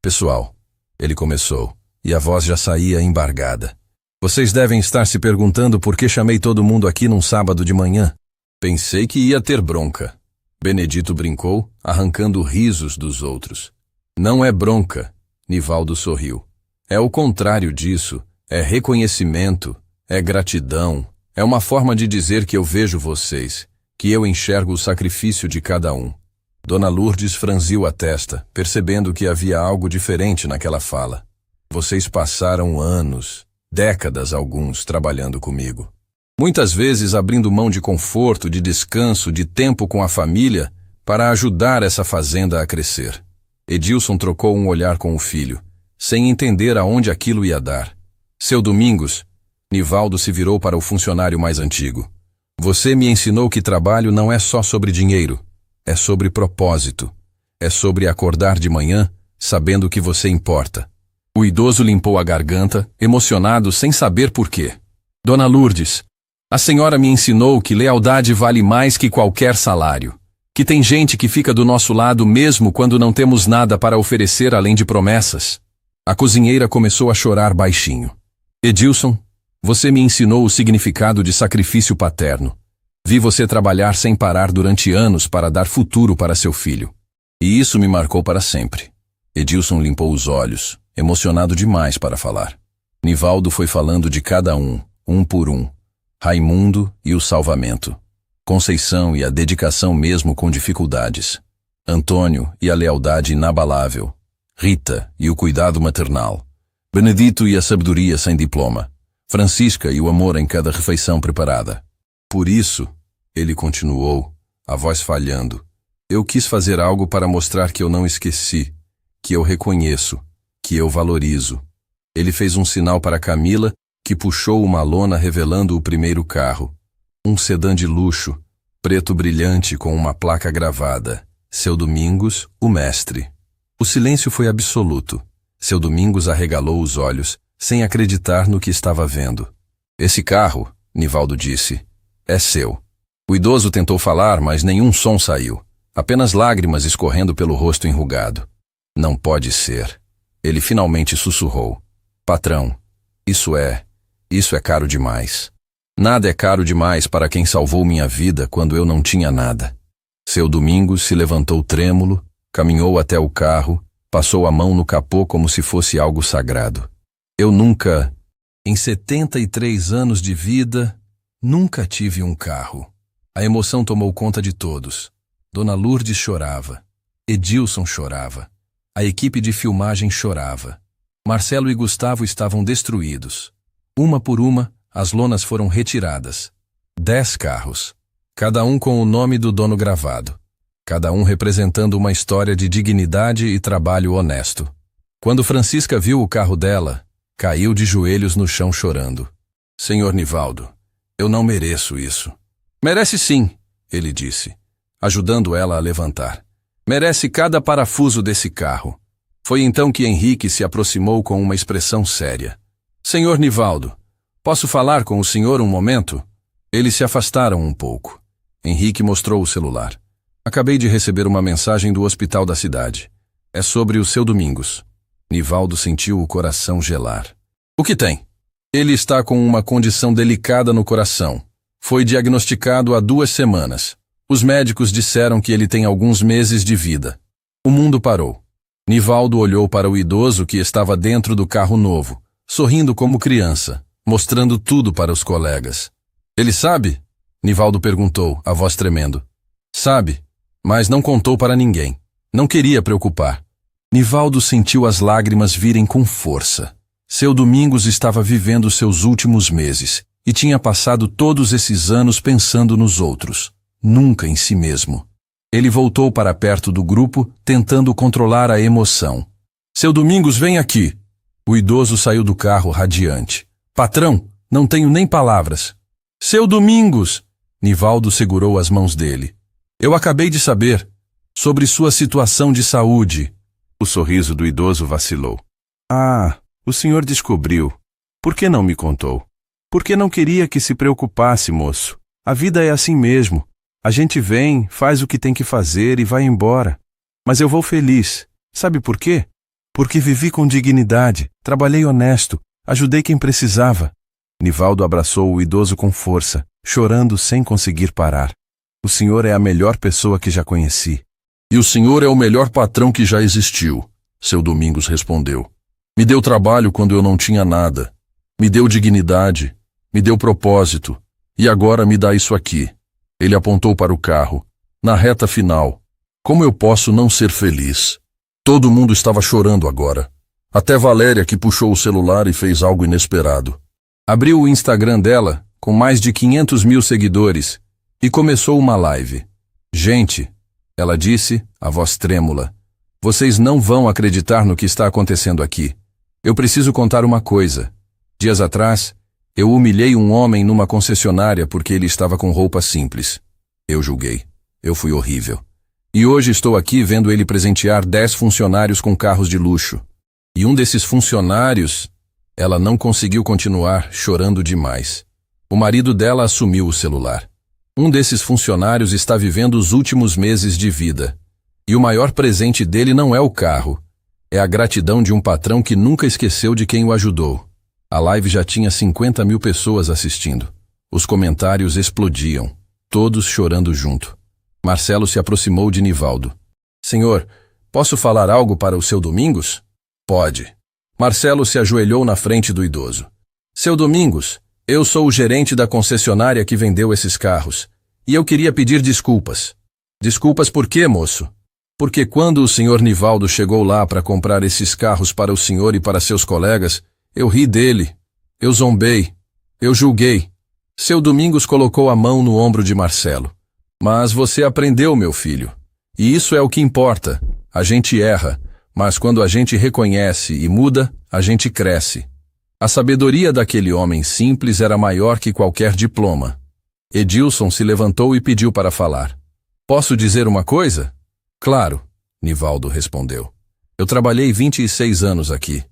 Pessoal, ele começou, e a voz já saía embargada. Vocês devem estar se perguntando por que chamei todo mundo aqui num sábado de manhã. Pensei que ia ter bronca. Benedito brincou, arrancando risos dos outros. Não é bronca, Nivaldo sorriu. É o contrário disso, é reconhecimento, é gratidão, é uma forma de dizer que eu vejo vocês, que eu enxergo o sacrifício de cada um. Dona Lourdes franziu a testa, percebendo que havia algo diferente naquela fala. Vocês passaram anos, décadas alguns, trabalhando comigo. Muitas vezes abrindo mão de conforto, de descanso, de tempo com a família, para ajudar essa fazenda a crescer. Edilson trocou um olhar com o filho, sem entender aonde aquilo ia dar. Seu Domingos, Nivaldo se virou para o funcionário mais antigo. Você me ensinou que trabalho não é só sobre dinheiro. É sobre propósito. É sobre acordar de manhã, sabendo que você importa. O idoso limpou a garganta, emocionado, sem saber por quê. Dona Lourdes, a senhora me ensinou que lealdade vale mais que qualquer salário. Que tem gente que fica do nosso lado mesmo quando não temos nada para oferecer além de promessas. A cozinheira começou a chorar baixinho. Edilson, você me ensinou o significado de sacrifício paterno. Vi você trabalhar sem parar durante anos para dar futuro para seu filho. E isso me marcou para sempre. Edilson limpou os olhos, emocionado demais para falar. Nivaldo foi falando de cada um por um. Raimundo e o salvamento. Conceição e a dedicação mesmo com dificuldades. Antônio e a lealdade inabalável. Rita e o cuidado maternal. Benedito e a sabedoria sem diploma. Francisca e o amor em cada refeição preparada. Por isso, ele continuou, a voz falhando, eu quis fazer algo para mostrar que eu não esqueci, que eu reconheço, que eu valorizo. Ele fez um sinal para Camila, que puxou uma lona revelando o primeiro carro. Um sedã de luxo, preto brilhante com uma placa gravada. Seu Domingos, o mestre. O silêncio foi absoluto. Seu Domingos arregalou os olhos, sem acreditar no que estava vendo. Esse carro, Nivaldo disse, é seu. O idoso tentou falar, mas nenhum som saiu. Apenas lágrimas escorrendo pelo rosto enrugado. Não pode ser. Ele finalmente sussurrou. Patrão, isso é caro demais. Nada é caro demais para quem salvou minha vida quando eu não tinha nada. Seu Domingos se levantou trêmulo, caminhou até o carro, passou a mão no capô como se fosse algo sagrado. Eu nunca, em 73 anos de vida, nunca tive um carro. A emoção tomou conta de todos. Dona Lourdes chorava. Edilson chorava. A equipe de filmagem chorava. Marcelo e Gustavo estavam destruídos. Uma por uma, as lonas foram retiradas. 10 carros. Cada um com o nome do dono gravado. Cada um representando uma história de dignidade e trabalho honesto. Quando Francisca viu o carro dela, caiu de joelhos no chão chorando. Senhor Nivaldo, Eu não mereço isso. Merece sim, ele disse, ajudando ela a levantar. Merece cada parafuso desse carro. Foi então que Henrique se aproximou com uma expressão séria. Senhor Nivaldo, posso falar com o senhor um momento? Eles se afastaram um pouco. Henrique mostrou o celular. Acabei de receber uma mensagem do hospital da cidade. É sobre o seu Domingos. Nivaldo sentiu o coração gelar. O que tem? Ele está com uma condição delicada no coração. Foi diagnosticado há 2 semanas. Os médicos disseram que ele tem alguns meses de vida. O mundo parou. Nivaldo olhou para o idoso que estava dentro do carro novo, sorrindo como criança, mostrando tudo para os colegas. Ele sabe? Nivaldo perguntou, a voz tremendo. Sabe, mas não contou para ninguém. Não queria preocupar. Nivaldo sentiu as lágrimas virem com força. Seu Domingos estava vivendo seus últimos meses e tinha passado todos esses anos pensando nos outros, nunca em si mesmo. Ele voltou para perto do grupo, tentando controlar a emoção. Seu Domingos, vem aqui. O idoso saiu do carro radiante. Patrão, não tenho nem palavras. Seu Domingos! Nivaldo segurou as mãos dele. Eu acabei de saber sobre sua situação de saúde. O sorriso do idoso vacilou. Ah, o senhor descobriu. Por que não me contou? Porque não queria que se preocupasse, moço. A vida é assim mesmo. A gente vem, faz o que tem que fazer e vai embora. Mas eu vou feliz. Sabe por quê? Porque vivi com dignidade, trabalhei honesto, ajudei quem precisava. Nivaldo abraçou o idoso com força, chorando sem conseguir parar. O senhor é a melhor pessoa que já conheci. E o senhor é o melhor patrão que já existiu, seu Domingos respondeu. Me deu trabalho quando eu não tinha nada. Me deu dignidade, me deu propósito. E agora me dá isso aqui. Ele apontou para o carro. Na reta final. Como eu posso não ser feliz? Todo mundo estava chorando agora. Até Valéria, que puxou o celular e fez algo inesperado. Abriu o Instagram dela, com mais de 500 mil seguidores, e começou uma live. Gente, ela disse, a voz trêmula, vocês não vão acreditar no que está acontecendo aqui. Eu preciso contar uma coisa. Dias atrás, eu humilhei um homem numa concessionária porque ele estava com roupa simples. Eu julguei. Eu fui horrível. E hoje estou aqui vendo ele presentear 10 funcionários com carros de luxo. E um desses funcionários, ela não conseguiu continuar, chorando demais. O marido dela assumiu o celular. Um desses funcionários está vivendo os últimos meses de vida. E o maior presente dele não é o carro. É a gratidão de um patrão que nunca esqueceu de quem o ajudou. A live já tinha 50 mil pessoas assistindo. Os comentários explodiam, todos chorando junto. Marcelo se aproximou de Nivaldo. Senhor, posso falar algo para o seu Domingos? Pode. Marcelo se ajoelhou na frente do idoso. Seu Domingos, eu sou o gerente da concessionária que vendeu esses carros. E eu queria pedir desculpas. Desculpas por quê, moço? Porque quando o senhor Nivaldo chegou lá para comprar esses carros para o senhor e para seus colegas, eu ri dele, eu zombei, eu julguei. Seu Domingos colocou a mão no ombro de Marcelo. Mas você aprendeu, meu filho. E isso é o que importa. A gente erra, mas quando a gente reconhece e muda, a gente cresce. A sabedoria daquele homem simples era maior que qualquer diploma. Edilson se levantou e pediu para falar. Posso dizer uma coisa? Claro, Nivaldo respondeu. Eu trabalhei 26 anos aqui.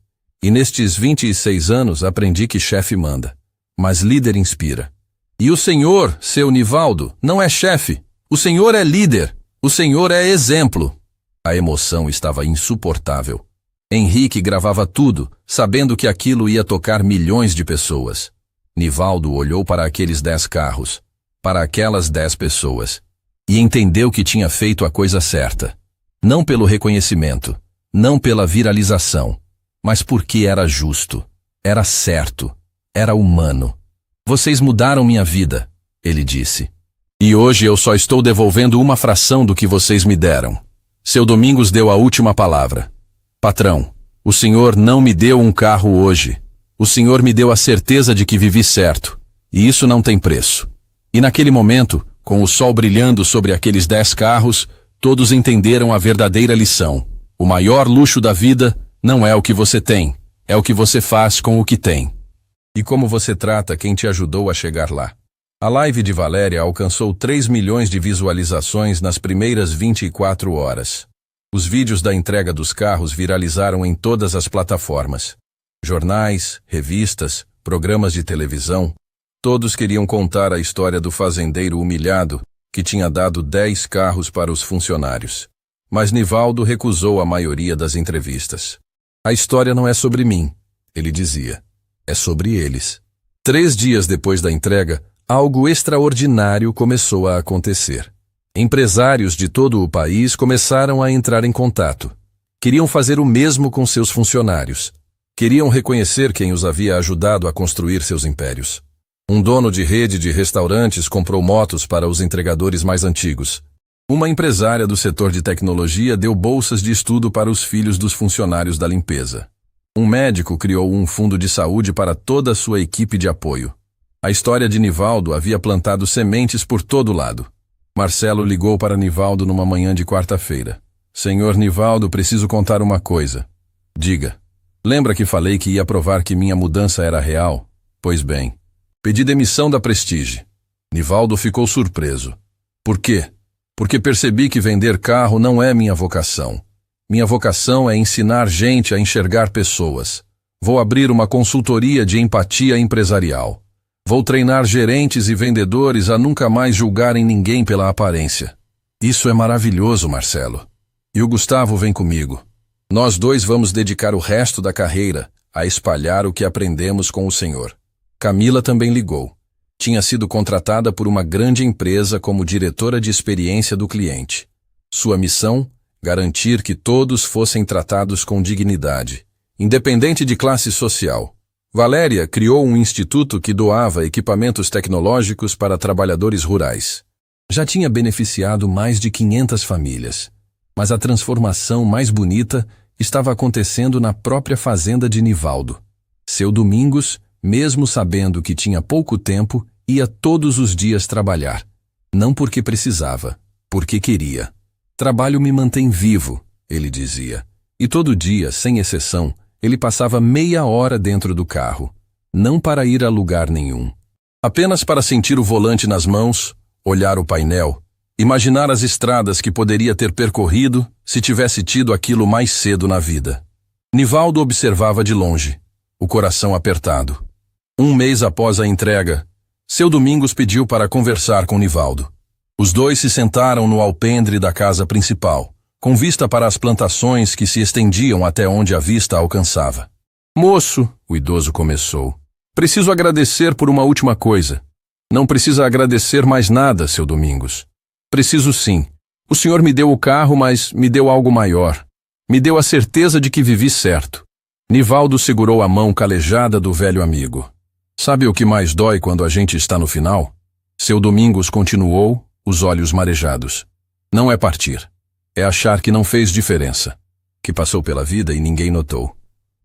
E nestes 26 anos aprendi que chefe manda, mas líder inspira. E o senhor, seu Nivaldo, não é chefe. O senhor é líder. O senhor é exemplo. A emoção estava insuportável. Henrique gravava tudo, sabendo que aquilo ia tocar milhões de pessoas. Nivaldo olhou para aqueles 10 carros, para aquelas 10 pessoas, e entendeu que tinha feito a coisa certa. Não pelo reconhecimento, não pela viralização, mas porque era justo, era certo, era humano. Vocês mudaram minha vida, ele disse. E hoje eu só estou devolvendo uma fração do que vocês me deram. Seu Domingos deu a última palavra. Patrão, o senhor não me deu um carro hoje. O senhor me deu a certeza de que vivi certo. E isso não tem preço. E naquele momento, com o sol brilhando sobre aqueles 10 carros, todos entenderam a verdadeira lição. O maior luxo da vida não é o que você tem, é o que você faz com o que tem. E como você trata quem te ajudou a chegar lá. A live de Valéria alcançou 3 milhões de visualizações nas primeiras 24 horas. Os vídeos da entrega dos carros viralizaram em todas as plataformas. Jornais, revistas, programas de televisão, todos queriam contar a história do fazendeiro humilhado que tinha dado 10 carros para os funcionários. Mas Nivaldo recusou a maioria das entrevistas. A história não é sobre mim, ele dizia. É sobre eles. 3 dias depois da entrega, algo extraordinário começou a acontecer. Empresários de todo o país começaram a entrar em contato. Queriam fazer o mesmo com seus funcionários. Queriam reconhecer quem os havia ajudado a construir seus impérios. Um dono de rede de restaurantes comprou motos para os entregadores mais antigos. Uma empresária do setor de tecnologia deu bolsas de estudo para os filhos dos funcionários da limpeza. Um médico criou um fundo de saúde para toda a sua equipe de apoio. A história de Nivaldo havia plantado sementes por todo lado. Marcelo ligou para Nivaldo numa manhã de quarta-feira. Senhor Nivaldo, preciso contar uma coisa. Diga. Lembra que falei que ia provar que minha mudança era real? Pois bem, pedi demissão da Prestige. Nivaldo ficou surpreso. Por quê? Porque percebi que vender carro não é minha vocação. Minha vocação é ensinar gente a enxergar pessoas. Vou abrir uma consultoria de empatia empresarial. Vou treinar gerentes e vendedores a nunca mais julgarem ninguém pela aparência. Isso é maravilhoso, Marcelo. E o Gustavo vem comigo. Nós dois vamos dedicar o resto da carreira a espalhar o que aprendemos com o Senhor. Camila também ligou. Tinha sido contratada por uma grande empresa como diretora de experiência do cliente. Sua missão? Garantir que todos fossem tratados com dignidade, independente de classe social. Valéria criou um instituto que doava equipamentos tecnológicos para trabalhadores rurais. Já tinha beneficiado mais de 500 famílias, mas a transformação mais bonita estava acontecendo na própria fazenda de Nivaldo. Seu Domingos, mesmo sabendo que tinha pouco tempo, ia todos os dias trabalhar. Não porque precisava, porque queria. Trabalho me mantém vivo, ele dizia. E todo dia, sem exceção, ele passava meia hora dentro do carro. Não para ir a lugar nenhum. Apenas para sentir o volante nas mãos, olhar o painel, imaginar as estradas que poderia ter percorrido se tivesse tido aquilo mais cedo na vida. Nivaldo observava de longe, o coração apertado. 1 mês após a entrega, seu Domingos pediu para conversar com Nivaldo. Os dois se sentaram no alpendre da casa principal, com vista para as plantações que se estendiam até onde a vista alcançava. Moço, o idoso começou, preciso agradecer por uma última coisa. Não precisa agradecer mais nada, seu Domingos. Preciso sim. O senhor me deu o carro, mas me deu algo maior. Me deu a certeza de que vivi certo. Nivaldo segurou a mão calejada do velho amigo. Sabe o que mais dói quando a gente está no final? Seu Domingos continuou, os olhos marejados. Não é partir. É achar que não fez diferença. Que passou pela vida e ninguém notou.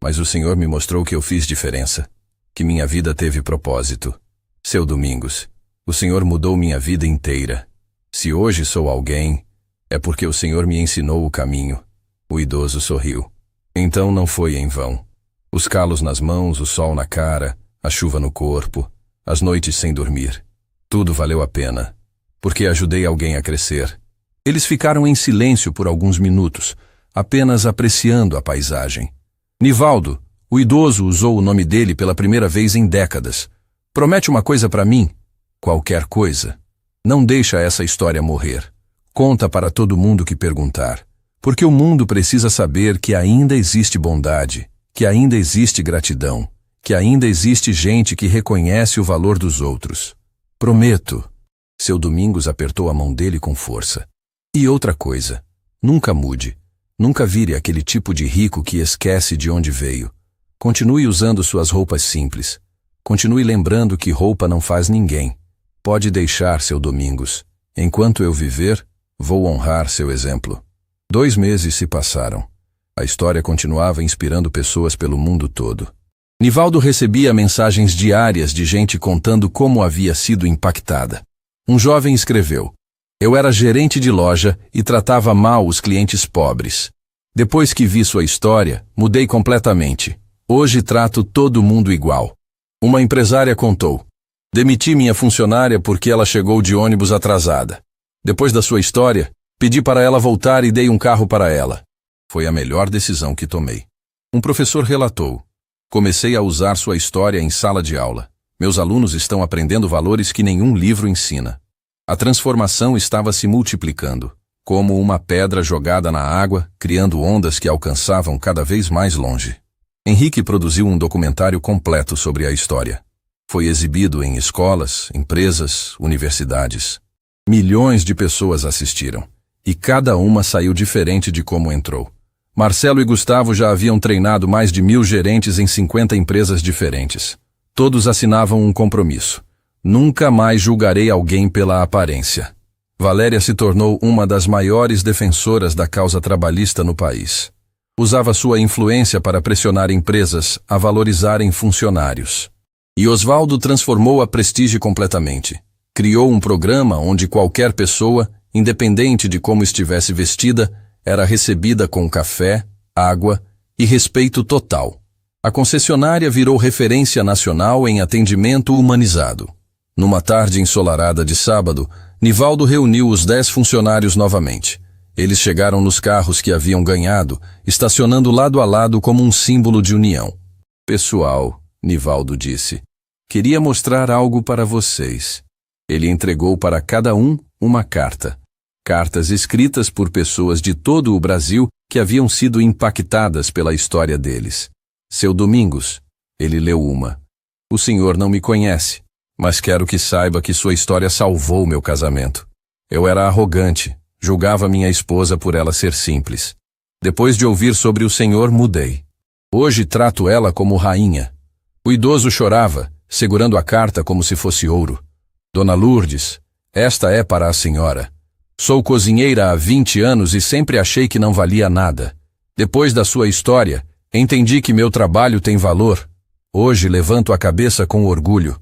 Mas o Senhor me mostrou que eu fiz diferença. Que minha vida teve propósito. Seu Domingos, o Senhor mudou minha vida inteira. Se hoje sou alguém, é porque o Senhor me ensinou o caminho. O idoso sorriu. Então não foi em vão. Os calos nas mãos, o sol na cara, a chuva no corpo, as noites sem dormir. Tudo valeu a pena. Porque ajudei alguém a crescer. Eles ficaram em silêncio por alguns minutos, apenas apreciando a paisagem. Nivaldo, o idoso usou o nome dele pela primeira vez em décadas. Promete uma coisa para mim? Qualquer coisa. Não deixa essa história morrer. Conta para todo mundo que perguntar. Porque o mundo precisa saber que ainda existe bondade, que ainda existe gratidão, que ainda existe gente que reconhece o valor dos outros. Prometo. Seu Domingos apertou a mão dele com força. E outra coisa, nunca mude. Nunca vire aquele tipo de rico que esquece de onde veio. Continue usando suas roupas simples. Continue lembrando que roupa não faz ninguém. Pode deixar, seu Domingos. Enquanto eu viver, vou honrar seu exemplo. 2 meses se passaram. A história continuava inspirando pessoas pelo mundo todo. Nivaldo recebia mensagens diárias de gente contando como havia sido impactada. Um jovem escreveu: eu era gerente de loja e tratava mal os clientes pobres. Depois que vi sua história, mudei completamente. Hoje trato todo mundo igual. Uma empresária contou: Demiti minha funcionária porque ela chegou de ônibus atrasada. Depois da sua história, pedi para ela voltar e dei um carro para ela. Foi a melhor decisão que tomei. Um professor relatou: comecei a usar sua história em sala de aula. Meus alunos estão aprendendo valores que nenhum livro ensina. A transformação estava se multiplicando, como uma pedra jogada na água, criando ondas que alcançavam cada vez mais longe. Henrique produziu um documentário completo sobre a história. Foi exibido em escolas, empresas, universidades. Milhões de pessoas assistiram, e cada uma saiu diferente de como entrou. Marcelo e Gustavo já haviam treinado mais de 1000 gerentes em 50 empresas diferentes. Todos assinavam um compromisso: nunca mais julgarei alguém pela aparência. Valéria se tornou uma das maiores defensoras da causa trabalhista no país. Usava sua influência para pressionar empresas a valorizarem funcionários. E Oswaldo transformou a Prestige completamente. Criou um programa onde qualquer pessoa, independente de como estivesse vestida, era recebida com café, água e respeito total. A concessionária virou referência nacional em atendimento humanizado. Numa tarde ensolarada de sábado, Nivaldo reuniu os 10 funcionários novamente. Eles chegaram nos carros que haviam ganhado, estacionando lado a lado como um símbolo de união. Pessoal, Nivaldo disse, queria mostrar algo para vocês. Ele entregou para cada um uma carta. Cartas escritas por pessoas de todo o Brasil que haviam sido impactadas pela história deles. Seu Domingos, ele leu uma. O senhor não me conhece, mas quero que saiba que sua história salvou meu casamento. Eu era arrogante, julgava minha esposa por ela ser simples. Depois de ouvir sobre o senhor, mudei. Hoje trato ela como rainha. O idoso chorava, segurando a carta como se fosse ouro. Dona Lourdes, esta é para a senhora. Sou cozinheira há 20 anos e sempre achei que não valia nada. Depois da sua história, entendi que meu trabalho tem valor. Hoje levanto a cabeça com orgulho.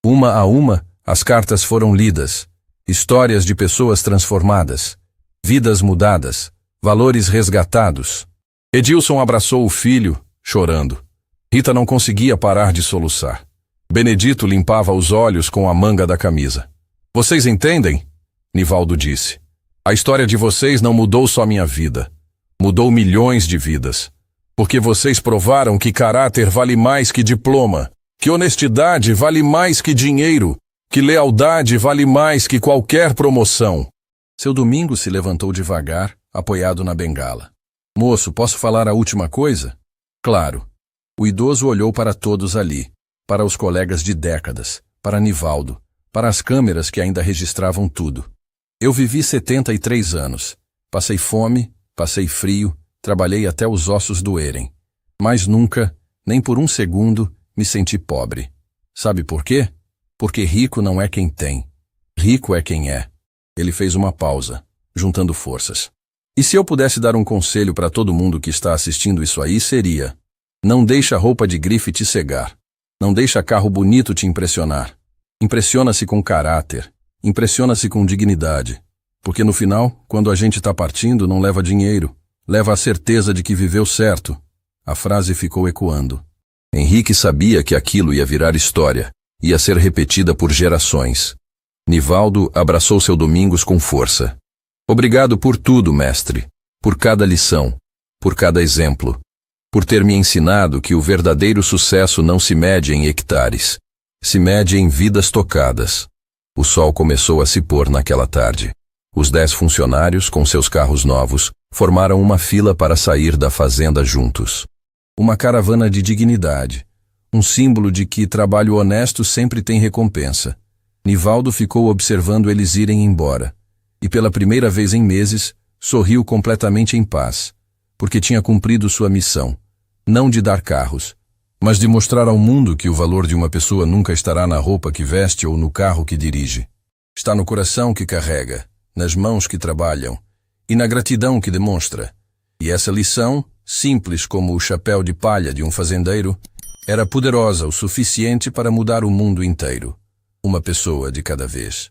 Uma a uma, as cartas foram lidas. Histórias de pessoas transformadas. Vidas mudadas. Valores resgatados. Edilson abraçou o filho, chorando. Rita não conseguia parar de soluçar. Benedito limpava os olhos com a manga da camisa. Vocês entendem? Nivaldo disse. A história de vocês não mudou só minha vida. Mudou milhões de vidas. Porque vocês provaram que caráter vale mais que diploma, que honestidade vale mais que dinheiro, que lealdade vale mais que qualquer promoção. Seu Domingos se levantou devagar, apoiado na bengala. Moço, posso falar a última coisa? Claro. O idoso olhou para todos ali, para os colegas de décadas, para Nivaldo, para as câmeras que ainda registravam tudo. Eu vivi 73 anos. Passei fome, passei frio, trabalhei até os ossos doerem. Mas nunca, nem por um segundo, me senti pobre. Sabe por quê? Porque rico não é quem tem. Rico é quem é. Ele fez uma pausa, juntando forças. E se eu pudesse dar um conselho para todo mundo que está assistindo isso aí, seria: não deixa roupa de grife te cegar. Não deixa carro bonito te impressionar. Impressiona-se com caráter. Impressiona-se com dignidade. Porque no final, quando a gente está partindo, não leva dinheiro. Leva a certeza de que viveu certo. A frase ficou ecoando. Henrique sabia que aquilo ia virar história. Ia ser repetida por gerações. Nivaldo abraçou seu Domingos com força. Obrigado por tudo, mestre. Por cada lição. Por cada exemplo. Por ter me ensinado que o verdadeiro sucesso não se mede em hectares. Se mede em vidas tocadas. O sol começou a se pôr naquela tarde. Os 10 funcionários, com seus carros novos, formaram uma fila para sair da fazenda juntos. Uma caravana de dignidade. Um símbolo de que trabalho honesto sempre tem recompensa. Nivaldo ficou observando eles irem embora. E pela primeira vez em meses, sorriu completamente em paz. Porque tinha cumprido sua missão. Não de dar carros, mas de mostrar ao mundo que o valor de uma pessoa nunca estará na roupa que veste ou no carro que dirige. Está no coração que carrega, nas mãos que trabalham e na gratidão que demonstra. E essa lição, simples como o chapéu de palha de um fazendeiro, era poderosa o suficiente para mudar o mundo inteiro, uma pessoa de cada vez.